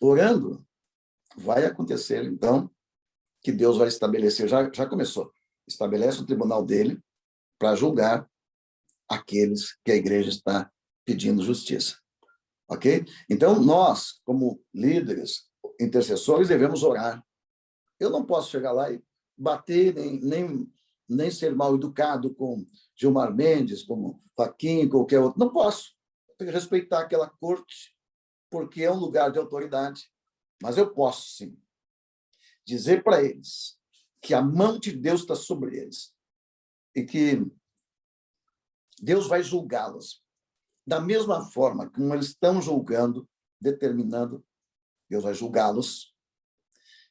orando, vai acontecer, então, que Deus vai estabelecer, já começou, estabelece o tribunal dele para julgar aqueles que a igreja está pedindo justiça. Ok? Então, nós, como líderes, intercessores, devemos orar. Eu não posso chegar lá e bater, nem ser mal educado com Gilmar Mendes, como Fachin, qualquer outro. Não posso. Tenho que respeitar aquela corte, porque é um lugar de autoridade. Mas eu posso, sim, dizer para eles que a mão de Deus está sobre eles e que Deus vai julgá-los. Da mesma forma como eles estão julgando, determinando, Deus vai julgá-los.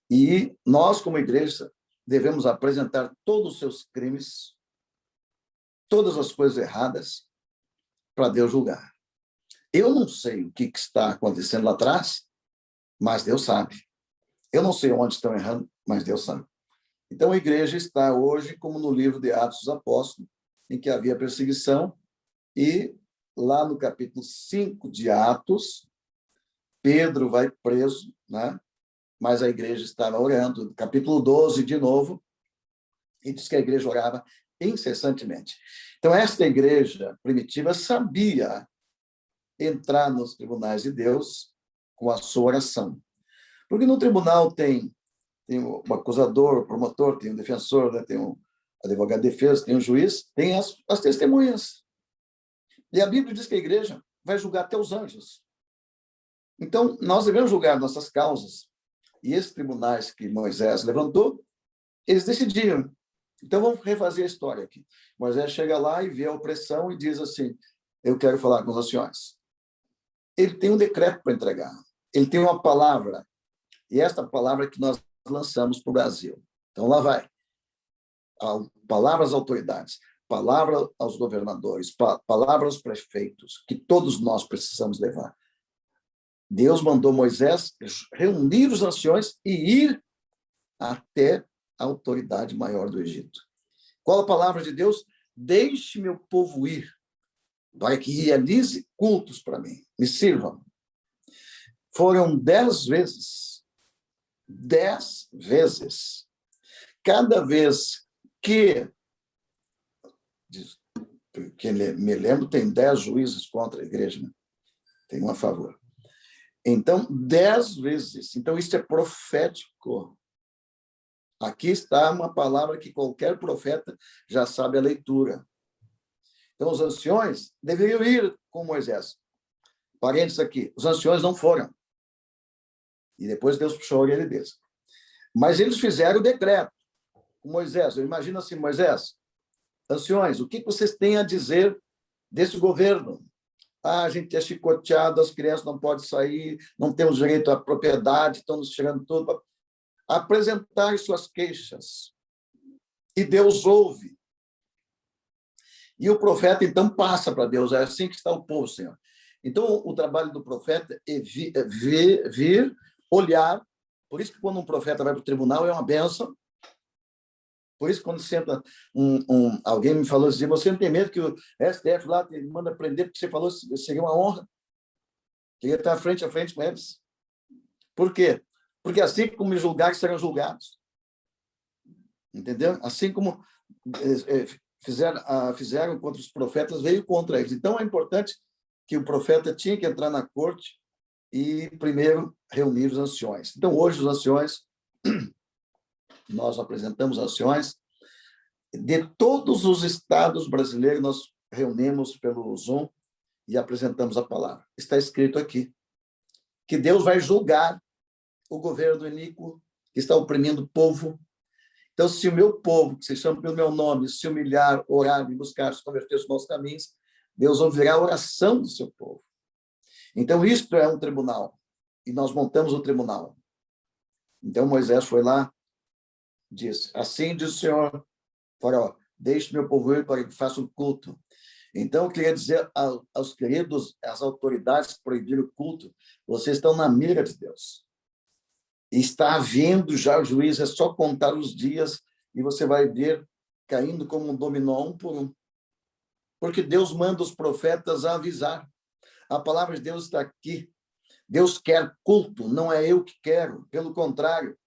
E nós, como igreja, devemos apresentar todos os seus crimes, todas as coisas erradas, para Deus julgar. Eu não sei o que está acontecendo lá atrás, mas Deus sabe. Eu não sei onde estão errando, mas Deus sabe. Então, a igreja está hoje como no livro de Atos dos Apóstolos, em que havia perseguição, e lá no capítulo 5 de Atos, Pedro vai preso, né? Mas a igreja estava orando. Capítulo 12, de novo, e diz que a igreja orava incessantemente. Então, esta igreja primitiva sabia entrar nos tribunais de Deus com a sua oração. Porque no tribunal tem o acusador, o promotor, tem o defensor, né? Tem o advogado de defesa, tem o juiz, tem as testemunhas. E a Bíblia diz que a igreja vai julgar até os anjos. Então, nós devemos julgar nossas causas. E esses tribunais que Moisés levantou, eles decidiram. Então, vamos refazer a história aqui. Moisés chega lá e vê a opressão e diz assim, eu quero falar com os senhores. Ele tem um decreto para entregar. Ele tem uma palavra. E esta palavra que nós lançamos para o Brasil. Então, lá vai. Palavras às autoridades, palavra aos governadores, palavra aos prefeitos, que todos nós precisamos levar. Deus mandou Moisés reunir os anciões e ir até a autoridade maior do Egito. Qual a palavra de Deus? Deixe meu povo ir, para que realize cultos para mim, me sirvam. Foram 10 vezes. 10 vezes. Cada vez que me lembro, tem 10 juízes contra a igreja, né? Tem um a favor. Então, 10 vezes. Então, isso é profético. Aqui está uma palavra que qualquer profeta já sabe a leitura. Então, os anciões deveriam ir com Moisés. Parênteses aqui, os anciões não foram. E depois Deus puxou a orelha deles. Mas eles fizeram o decreto com Moisés. Eu imagino assim, Moisés, anciões, o que vocês têm a dizer desse governo? A gente é chicoteado, as crianças não podem sair, não temos direito à propriedade, estão nos tirando tudo. Apresentar suas queixas. E Deus ouve. E o profeta, então, passa para Deus. É assim que está o povo, Senhor. Então, o trabalho do profeta é vir, olhar. Por isso que quando um profeta vai para o tribunal, é uma bênção. Por isso, quando senta alguém me falou assim, você não tem medo que o STF lá te manda prender, porque você falou que seria uma honra. Queria estar frente a frente com eles. Por quê? Porque assim como me julgar, serão julgados. Entendeu? Assim como fizeram contra os profetas, veio contra eles. Então, é importante que o profeta tinha que entrar na corte e, primeiro, reunir os anciões. Então, hoje, os anciões, nós apresentamos anciões de todos os estados brasileiros, nós reunimos pelo Zoom e apresentamos a palavra. Está escrito aqui que Deus vai julgar o governo iníquo que está oprimindo o povo. Então, se o meu povo, que se chama pelo meu nome, se humilhar, orar e buscar se converter os nossos caminhos, Deus ouvirá a oração do seu povo. Então, isto é um tribunal. E nós montamos o tribunal. Então, Moisés foi lá, disse, assim diz o Senhor, Faraó, deixe meu povo ir para que faça um culto. Então, eu queria dizer aos queridos, às autoridades que proibiram o culto, vocês estão na mira de Deus. E está havendo já o juízo, é só contar os dias e você vai ver caindo como um dominó, um por um. Porque Deus manda os profetas avisar. A palavra de Deus está aqui. Deus quer culto, não é eu que quero. Pelo contrário,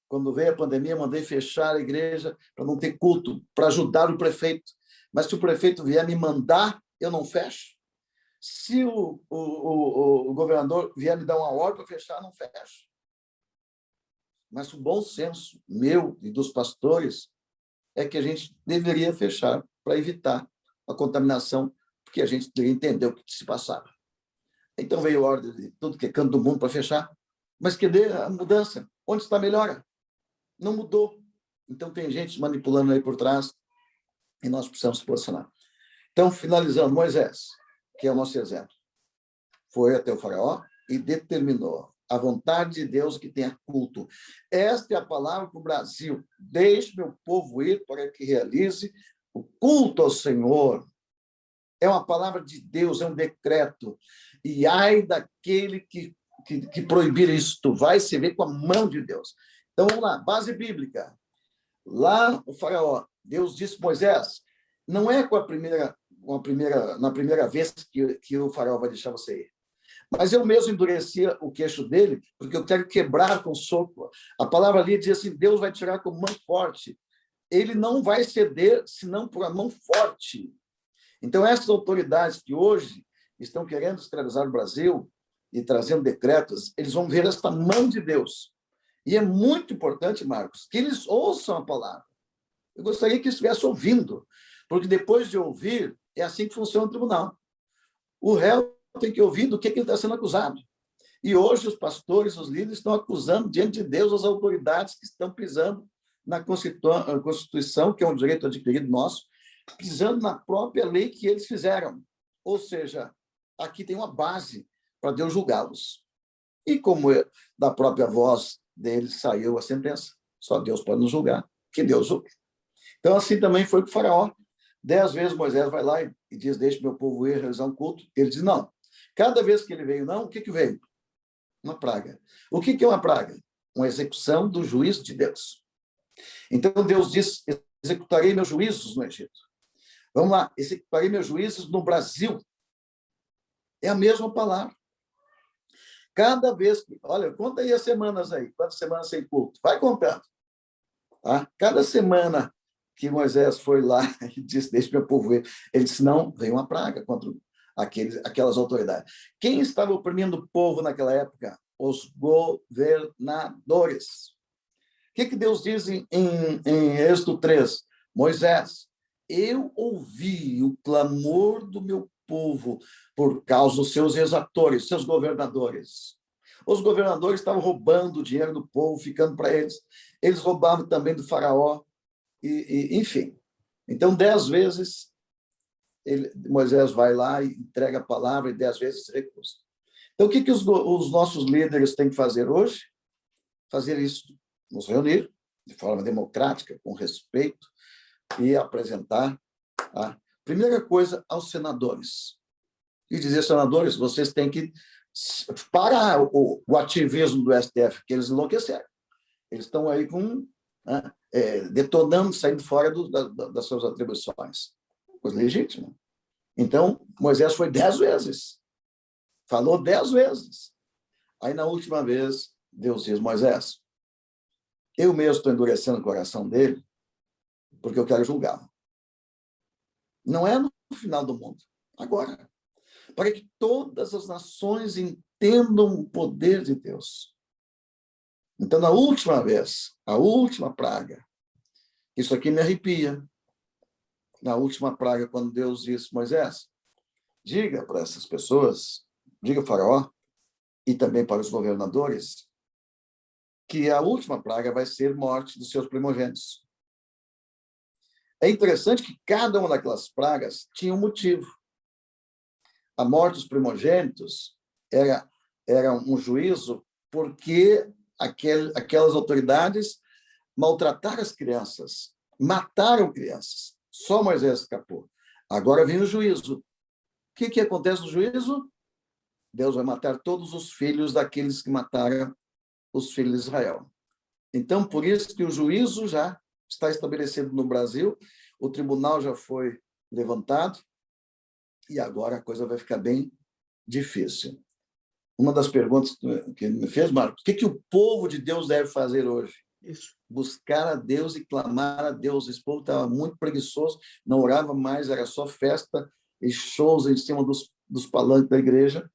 quando veio a pandemia, mandei fechar a igreja para não ter culto, para ajudar o prefeito. Mas se o prefeito vier me mandar, eu não fecho. Se o governador vier me dar uma ordem para fechar, não fecho. Mas o bom senso meu e dos pastores é que a gente deveria fechar para evitar a contaminação, porque a gente deveria entender o que se passava. Então veio a ordem de tudo que é canto do mundo para fechar. Mas cadê a mudança? Onde está a melhora? Não mudou. Então tem gente manipulando aí por trás e nós precisamos se posicionar. Então, finalizando, Moisés, que é o nosso exemplo, foi até o faraó e determinou a vontade de Deus que tenha culto. Esta é a palavra para o Brasil. Deixe meu povo ir para que realize o culto ao Senhor. É uma palavra de Deus, é um decreto. E ai daquele que proibir isto, vai se ver com a mão de Deus. Então, vamos lá, base bíblica. Lá, o faraó, Deus disse, Moisés, não é na primeira vez que o faraó vai deixar você ir. Mas eu mesmo endurecia o queixo dele, porque eu quero quebrar com soco. A palavra ali diz assim, Deus vai tirar com mão forte. Ele não vai ceder, senão por a mão forte. Então, essas autoridades que hoje estão querendo escravizar o Brasil e trazendo decretos, eles vão ver esta mão de Deus. E é muito importante, Marcos, que eles ouçam a palavra. Eu gostaria que estivesse ouvindo, porque depois de ouvir, é assim que funciona o tribunal. O réu tem que ouvir do que ele está sendo acusado. E hoje os pastores, os líderes estão acusando diante de Deus as autoridades que estão pisando na Constituição, que é um direito adquirido nosso, pisando na própria lei que eles fizeram. Ou seja, aqui tem uma base para Deus julgá-los. E como da própria voz deles saiu a sentença, só Deus pode nos julgar, que Deus julgue. Então, assim também foi com o faraó. 10 vezes Moisés vai lá e diz, deixe meu povo ir realizar um culto. Ele diz, não. Cada vez que ele veio, não, o que veio? Uma praga. O que é uma praga? Uma execução do juízo de Deus. Então, Deus diz, executarei meus juízos no Egito. Vamos lá, executarei meus juízos no Brasil. É a mesma palavra. Cada vez que... Olha, conta aí as semanas aí. Quantas semanas sem culto? Vai contando. Tá? Cada semana que Moisés foi lá e disse, deixe meu povo ir, ele disse, não, veio uma praga contra aquelas autoridades. Quem estava oprimindo o povo naquela época? Os governadores. O que Deus diz em Êxodo 3? Moisés, eu ouvi o clamor do meu povo por causa dos seus exatores, seus governadores. Os governadores estavam roubando o dinheiro do povo, ficando para eles. Eles roubavam também do faraó, enfim. Então, 10 vezes, Moisés vai lá e entrega a palavra, e 10 vezes recusa. Então, o que os nossos líderes têm que fazer hoje? Fazer isso, nos reunir de forma democrática, com respeito, e apresentar a primeira coisa aos senadores. E dizer, senadores, vocês têm que parar o ativismo do STF, que eles enlouqueceram. Eles estão aí detonando, saindo fora das suas atribuições. Coisa legítima. Então, Moisés foi 10 vezes. Falou 10 vezes. Aí, na última vez, Deus diz, Moisés, eu mesmo estou endurecendo o coração dele, porque eu quero julgá-lo. Não é no final do mundo, agora. Para que todas as nações entendam o poder de Deus. Então, na última vez, a última praga, isso aqui me arrepia. Na última praga, quando Deus disse, Moisés, diga para essas pessoas, diga ao faraó, e também para os governadores, que a última praga vai ser morte dos seus primogênitos. É interessante que cada uma daquelas pragas tinha um motivo. A morte dos primogênitos era um juízo porque aquelas autoridades maltrataram as crianças, mataram crianças. Só Moisés escapou. Agora vem o juízo. O que acontece no juízo? Deus vai matar todos os filhos daqueles que mataram os filhos de Israel. Então, por isso que o juízo já está estabelecido no Brasil, o tribunal já foi levantado, e agora a coisa vai ficar bem difícil. Uma das perguntas que me fez, Marcos, o que o povo de Deus deve fazer hoje? Isso. Buscar a Deus e clamar a Deus. Esse povo estava muito preguiçoso, não orava mais, era só festa e shows em cima dos palanques da igreja.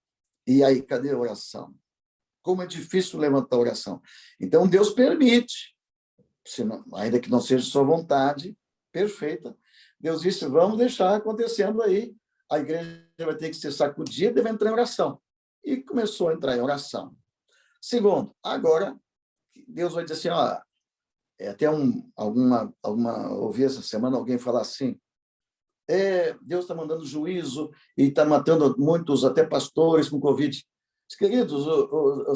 E aí, cadê a oração? Como é difícil levantar a oração. Então, Deus permite, ainda que não seja sua vontade perfeita, Deus disse, vamos deixar acontecendo aí. A igreja vai ter que ser sacudida e vai entrar em oração. E começou a entrar em oração. Segundo, agora, Deus vai dizer assim, até ouvi essa semana alguém falar assim, Deus está mandando juízo e está matando muitos, até pastores, com Covid. Queridos,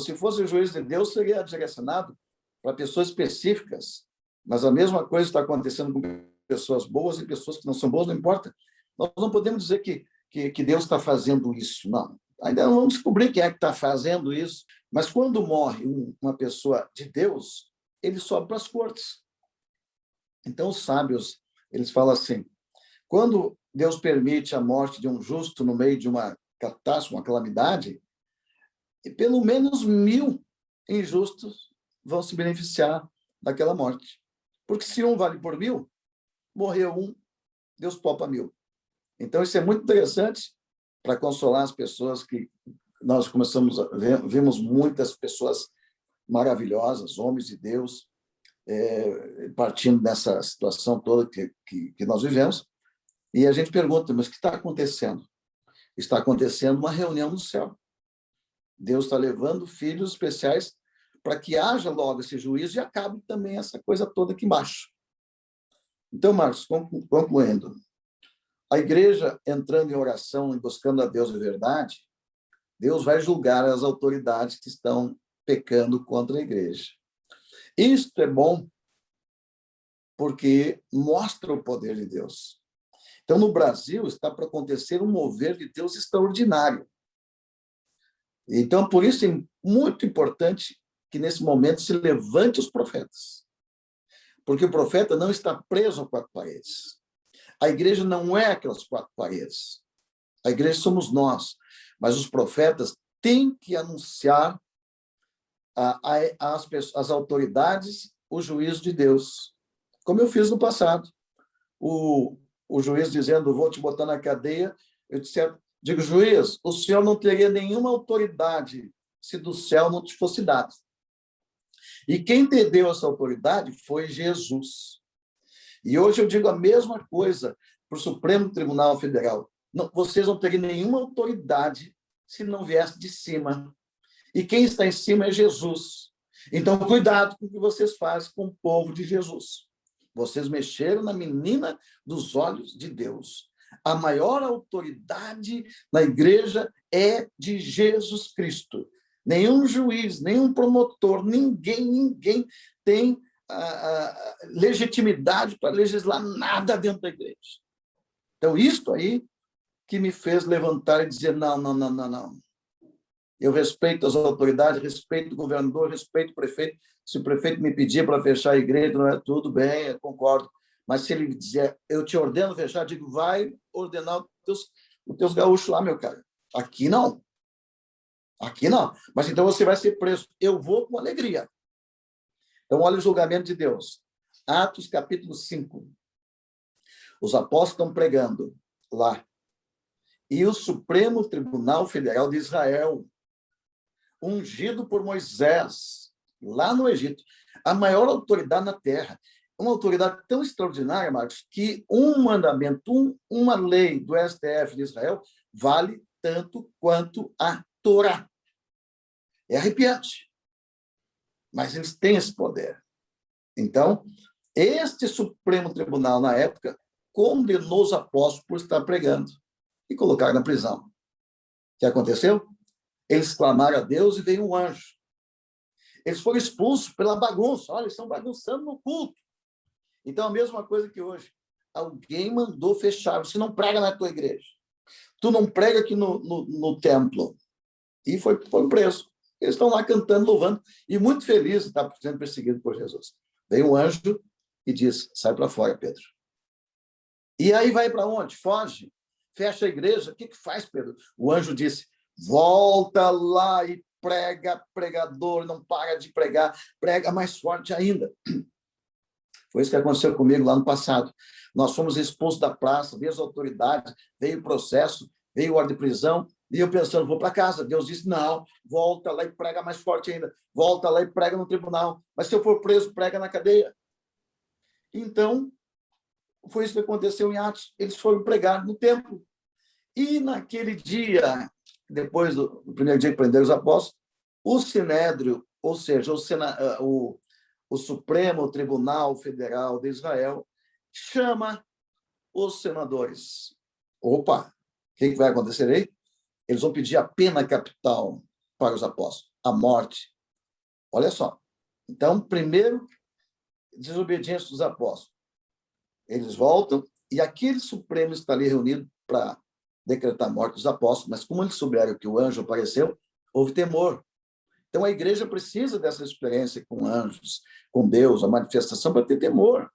se fosse o juízo de Deus, seria direcionado para pessoas específicas, mas a mesma coisa está acontecendo com pessoas boas e pessoas que não são boas, não importa. Nós não podemos dizer que Deus está fazendo isso, não. Ainda não vamos descobrir quem é que está fazendo isso, mas quando morre uma pessoa de Deus, ele sobe para as cortes. Então, os sábios, eles falam assim, quando Deus permite a morte de um justo no meio de uma catástrofe, uma calamidade, e pelo menos 1000 injustos vão se beneficiar daquela morte. Porque se um vale por 1000, morreu um, Deus poupa 1000. Então, isso é muito interessante para consolar as pessoas que nós vimos muitas pessoas maravilhosas, homens de Deus, partindo dessa situação toda que nós vivemos. E a gente pergunta, mas o que está acontecendo? Está acontecendo uma reunião no céu. Deus está levando filhos especiais para que haja logo esse juízo e acabe também essa coisa toda aqui embaixo. Então, Marcos, concluindo, a igreja entrando em oração e buscando a Deus de verdade, Deus vai julgar as autoridades que estão pecando contra a igreja. Isto é bom porque mostra o poder de Deus. Então, no Brasil, está para acontecer um mover de Deus extraordinário. Então, por isso é muito importante que, nesse momento, se levante os profetas. Porque o profeta não está preso a 4 paredes. A igreja não é aquelas 4 paredes. A igreja somos nós. Mas os profetas têm que anunciar às autoridades o juízo de Deus. Como eu fiz no passado. O juiz dizendo, vou te botar na cadeia, eu digo, juiz, o senhor não teria nenhuma autoridade se do céu não te fosse dado. E quem te deu essa autoridade foi Jesus. E hoje eu digo a mesma coisa para o Supremo Tribunal Federal. Não, vocês não teriam nenhuma autoridade se não viesse de cima. E quem está em cima é Jesus. Então, cuidado com o que vocês fazem com o povo de Jesus. Vocês mexeram na menina dos olhos de Deus. A maior autoridade na igreja é de Jesus Cristo. Nenhum juiz, nenhum promotor, ninguém tem a legitimidade para legislar nada dentro da igreja. Então, isto aí que me fez levantar e dizer, não. Eu respeito as autoridades, respeito o governador, respeito o prefeito. Se o prefeito me pedir para fechar a igreja, não é tudo bem, eu concordo. Mas se ele dizer, eu te ordeno fechar, eu digo, vai ordenar os teus gaúchos lá, meu cara. Aqui não. Aqui não. Mas então você vai ser preso. Eu vou com alegria. Então, olha o julgamento de Deus. Atos, capítulo 5. Os apóstolos estão pregando lá. E o Supremo Tribunal Federal de Israel, ungido por Moisés, lá no Egito, a maior autoridade na terra, uma autoridade tão extraordinária, Marcos, que um mandamento, uma lei do STF de Israel vale tanto quanto a Torá. É arrepiante. Mas eles têm esse poder. Então, este Supremo Tribunal, na época, condenou os apóstolos por estar pregando e colocaram na prisão. O que aconteceu? Eles clamaram a Deus e veio um anjo. Eles foram expulsos pela bagunça. Olha, eles estão bagunçando no culto. Então, a mesma coisa que hoje. Alguém mandou fechar. Você não prega na tua igreja. Tu não prega aqui no templo. E foram presos. Eles estão lá cantando, louvando, e muito felizes de estar sendo perseguidos por Jesus. Veio um anjo e diz, sai para fora, Pedro. E aí vai para onde? Foge. Fecha a igreja. O que faz, Pedro? O anjo disse, volta lá e prega, pregador, não para de pregar, prega mais forte ainda. Foi isso que aconteceu comigo lá no passado. Nós fomos expulsos da praça, veio as autoridades, veio o processo, veio a ordem de prisão, e eu pensando, vou para casa. Deus disse, não, volta lá e prega mais forte ainda. Volta lá e prega no tribunal. Mas se eu for preso, prega na cadeia. Então, foi isso que aconteceu em Atos. Eles foram pregar no templo. E naquele dia, depois do primeiro dia que prenderam os apóstolos, o Sinédrio, ou seja, o Supremo Tribunal Federal de Israel, chama os senadores. Opa, o que vai acontecer aí? Eles vão pedir a pena capital para os apóstolos, a morte. Olha só. Então, primeiro, desobediência dos apóstolos. Eles voltam e aquele Supremo está ali reunido para decretar a morte dos apóstolos, mas como eles souberam que o anjo apareceu, houve temor. Então, a igreja precisa dessa experiência com anjos, com Deus, a manifestação para ter temor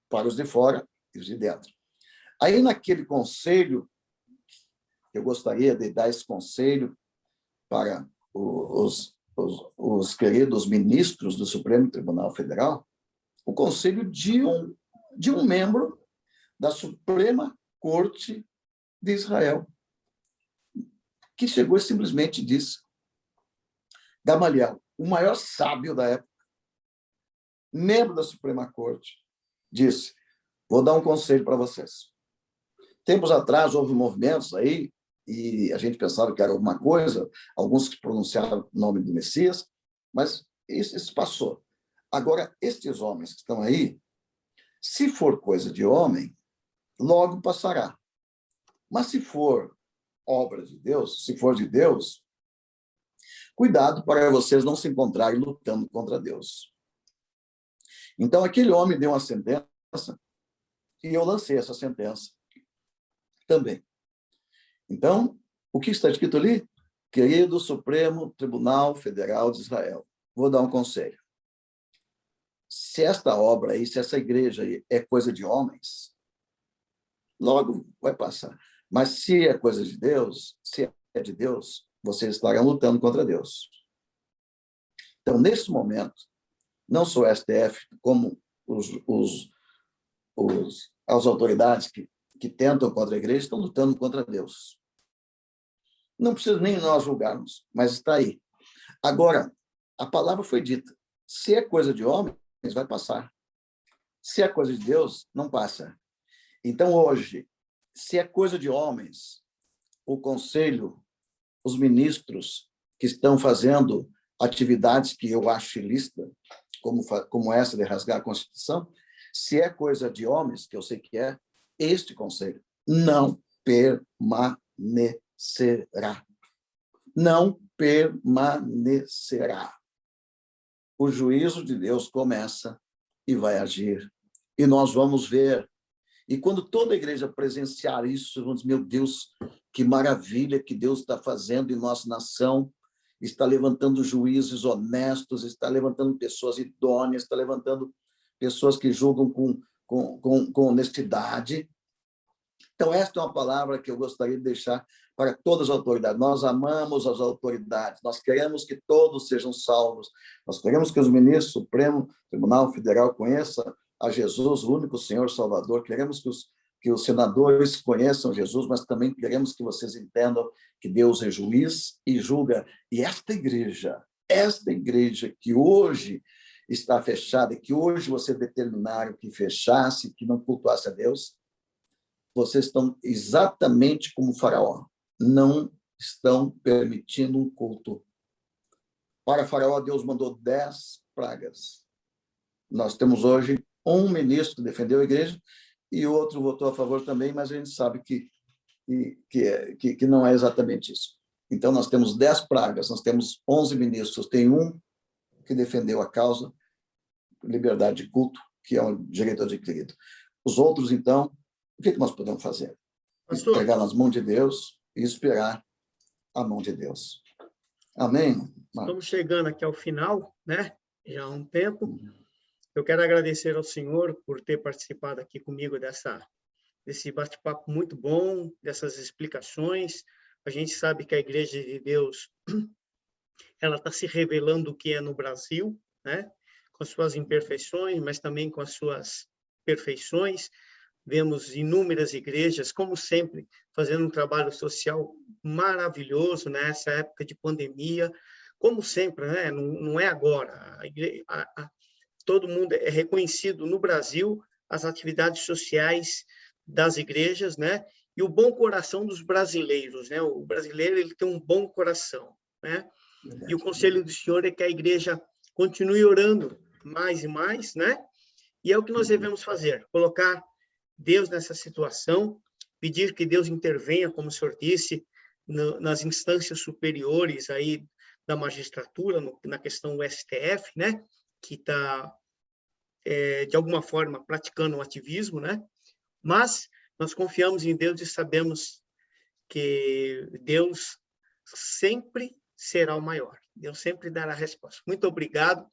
para os de fora e os de dentro. Aí, naquele conselho, eu gostaria de dar esse conselho para os queridos ministros do Supremo Tribunal Federal, o conselho de um membro da Suprema Corte de Israel, que chegou e simplesmente disse, Gamaliel, o maior sábio da época, membro da Suprema Corte, disse, vou dar um conselho para vocês. Tempos atrás houve movimentos aí, e a gente pensava que era alguma coisa, alguns que pronunciaram o nome do Messias, mas isso passou. Agora, estes homens que estão aí, se for coisa de homem, logo passará. Mas se for obra de Deus, se for de Deus, cuidado para vocês não se encontrarem lutando contra Deus. Então, aquele homem deu uma sentença e eu lancei essa sentença também. Então, o que está escrito ali? Querido Supremo Tribunal Federal de Israel, vou dar um conselho. Se esta obra aí, se essa igreja aí é coisa de homens, logo vai passar. Mas se é coisa de Deus, se é de Deus, vocês estarão lutando contra Deus. Então, nesse momento, não só o STF, como as autoridades que tentam contra a igreja, estão lutando contra Deus. Não precisa nem nós julgarmos, mas está aí. Agora, a palavra foi dita. Se é coisa de homens, vai passar. Se é coisa de Deus, não passa. Então, hoje, se é coisa de homens, o conselho, os ministros que estão fazendo atividades que eu acho ilícita, como essa de rasgar a Constituição, se é coisa de homens, que eu sei que é, este conselho não permanecerá. Não permanecerá. O juízo de Deus começa e vai agir. E nós vamos ver. E quando toda a igreja presenciar isso, vamos dizer, meu Deus, que maravilha que Deus está fazendo em nossa nação, está levantando juízes honestos, está levantando pessoas idôneas, está levantando pessoas que julgam com honestidade. Então, esta é uma palavra que eu gostaria de deixar para todas as autoridades. Nós amamos as autoridades, nós queremos que todos sejam salvos, nós queremos que os ministros do Supremo Tribunal Federal conheçam a Jesus, o único Senhor Salvador, queremos que os senadores conheçam Jesus, mas também queremos que vocês entendam que Deus é juiz e julga. E esta igreja que hoje está fechada, e que hoje você determinaram que fechasse, que não cultuasse a Deus, vocês estão exatamente como Faraó, não estão permitindo um culto. Para Faraó, Deus mandou 10 pragas. Nós temos hoje um ministro que defendeu a igreja e outro votou a favor também, mas a gente sabe que não é exatamente isso. Então, nós temos 10 pragas, nós temos 11 ministros, tem um que defendeu a causa, liberdade de culto, que é um direito adquirido. Os outros, então, o que nós podemos fazer? Pastor, pegar nas mãos de Deus e esperar a mão de Deus. Amém? Estamos chegando aqui ao final, né? Já há um tempo. Eu quero agradecer ao senhor por ter participado aqui comigo desse bate-papo muito bom, dessas explicações. A gente sabe que a Igreja de Deus ela está se revelando o que é no Brasil, né? Com as suas imperfeições, mas também com as suas perfeições. Vemos inúmeras igrejas, como sempre, fazendo um trabalho social maravilhoso nessa época de pandemia, como sempre, né? Não é agora. Todo mundo é reconhecido no Brasil as atividades sociais das igrejas, né? E o bom coração dos brasileiros, né? O brasileiro ele tem um bom coração, né? E o conselho do Senhor é que a igreja continue orando mais e mais, né? E é o que nós devemos fazer, colocar Deus nessa situação, pedir que Deus intervenha, como o senhor disse, nas instâncias superiores aí da magistratura, na questão do STF, né? Que está, de alguma forma, praticando um ativismo, né? Mas nós confiamos em Deus e sabemos que Deus sempre será o maior. Deus sempre dará a resposta. Muito obrigado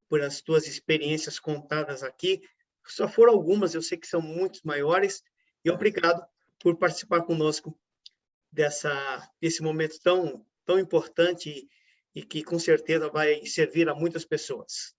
por as tuas experiências contadas aqui. Só foram algumas, eu sei que são muito maiores. E obrigado por participar conosco desse momento tão importante e que, com certeza, vai servir a muitas pessoas.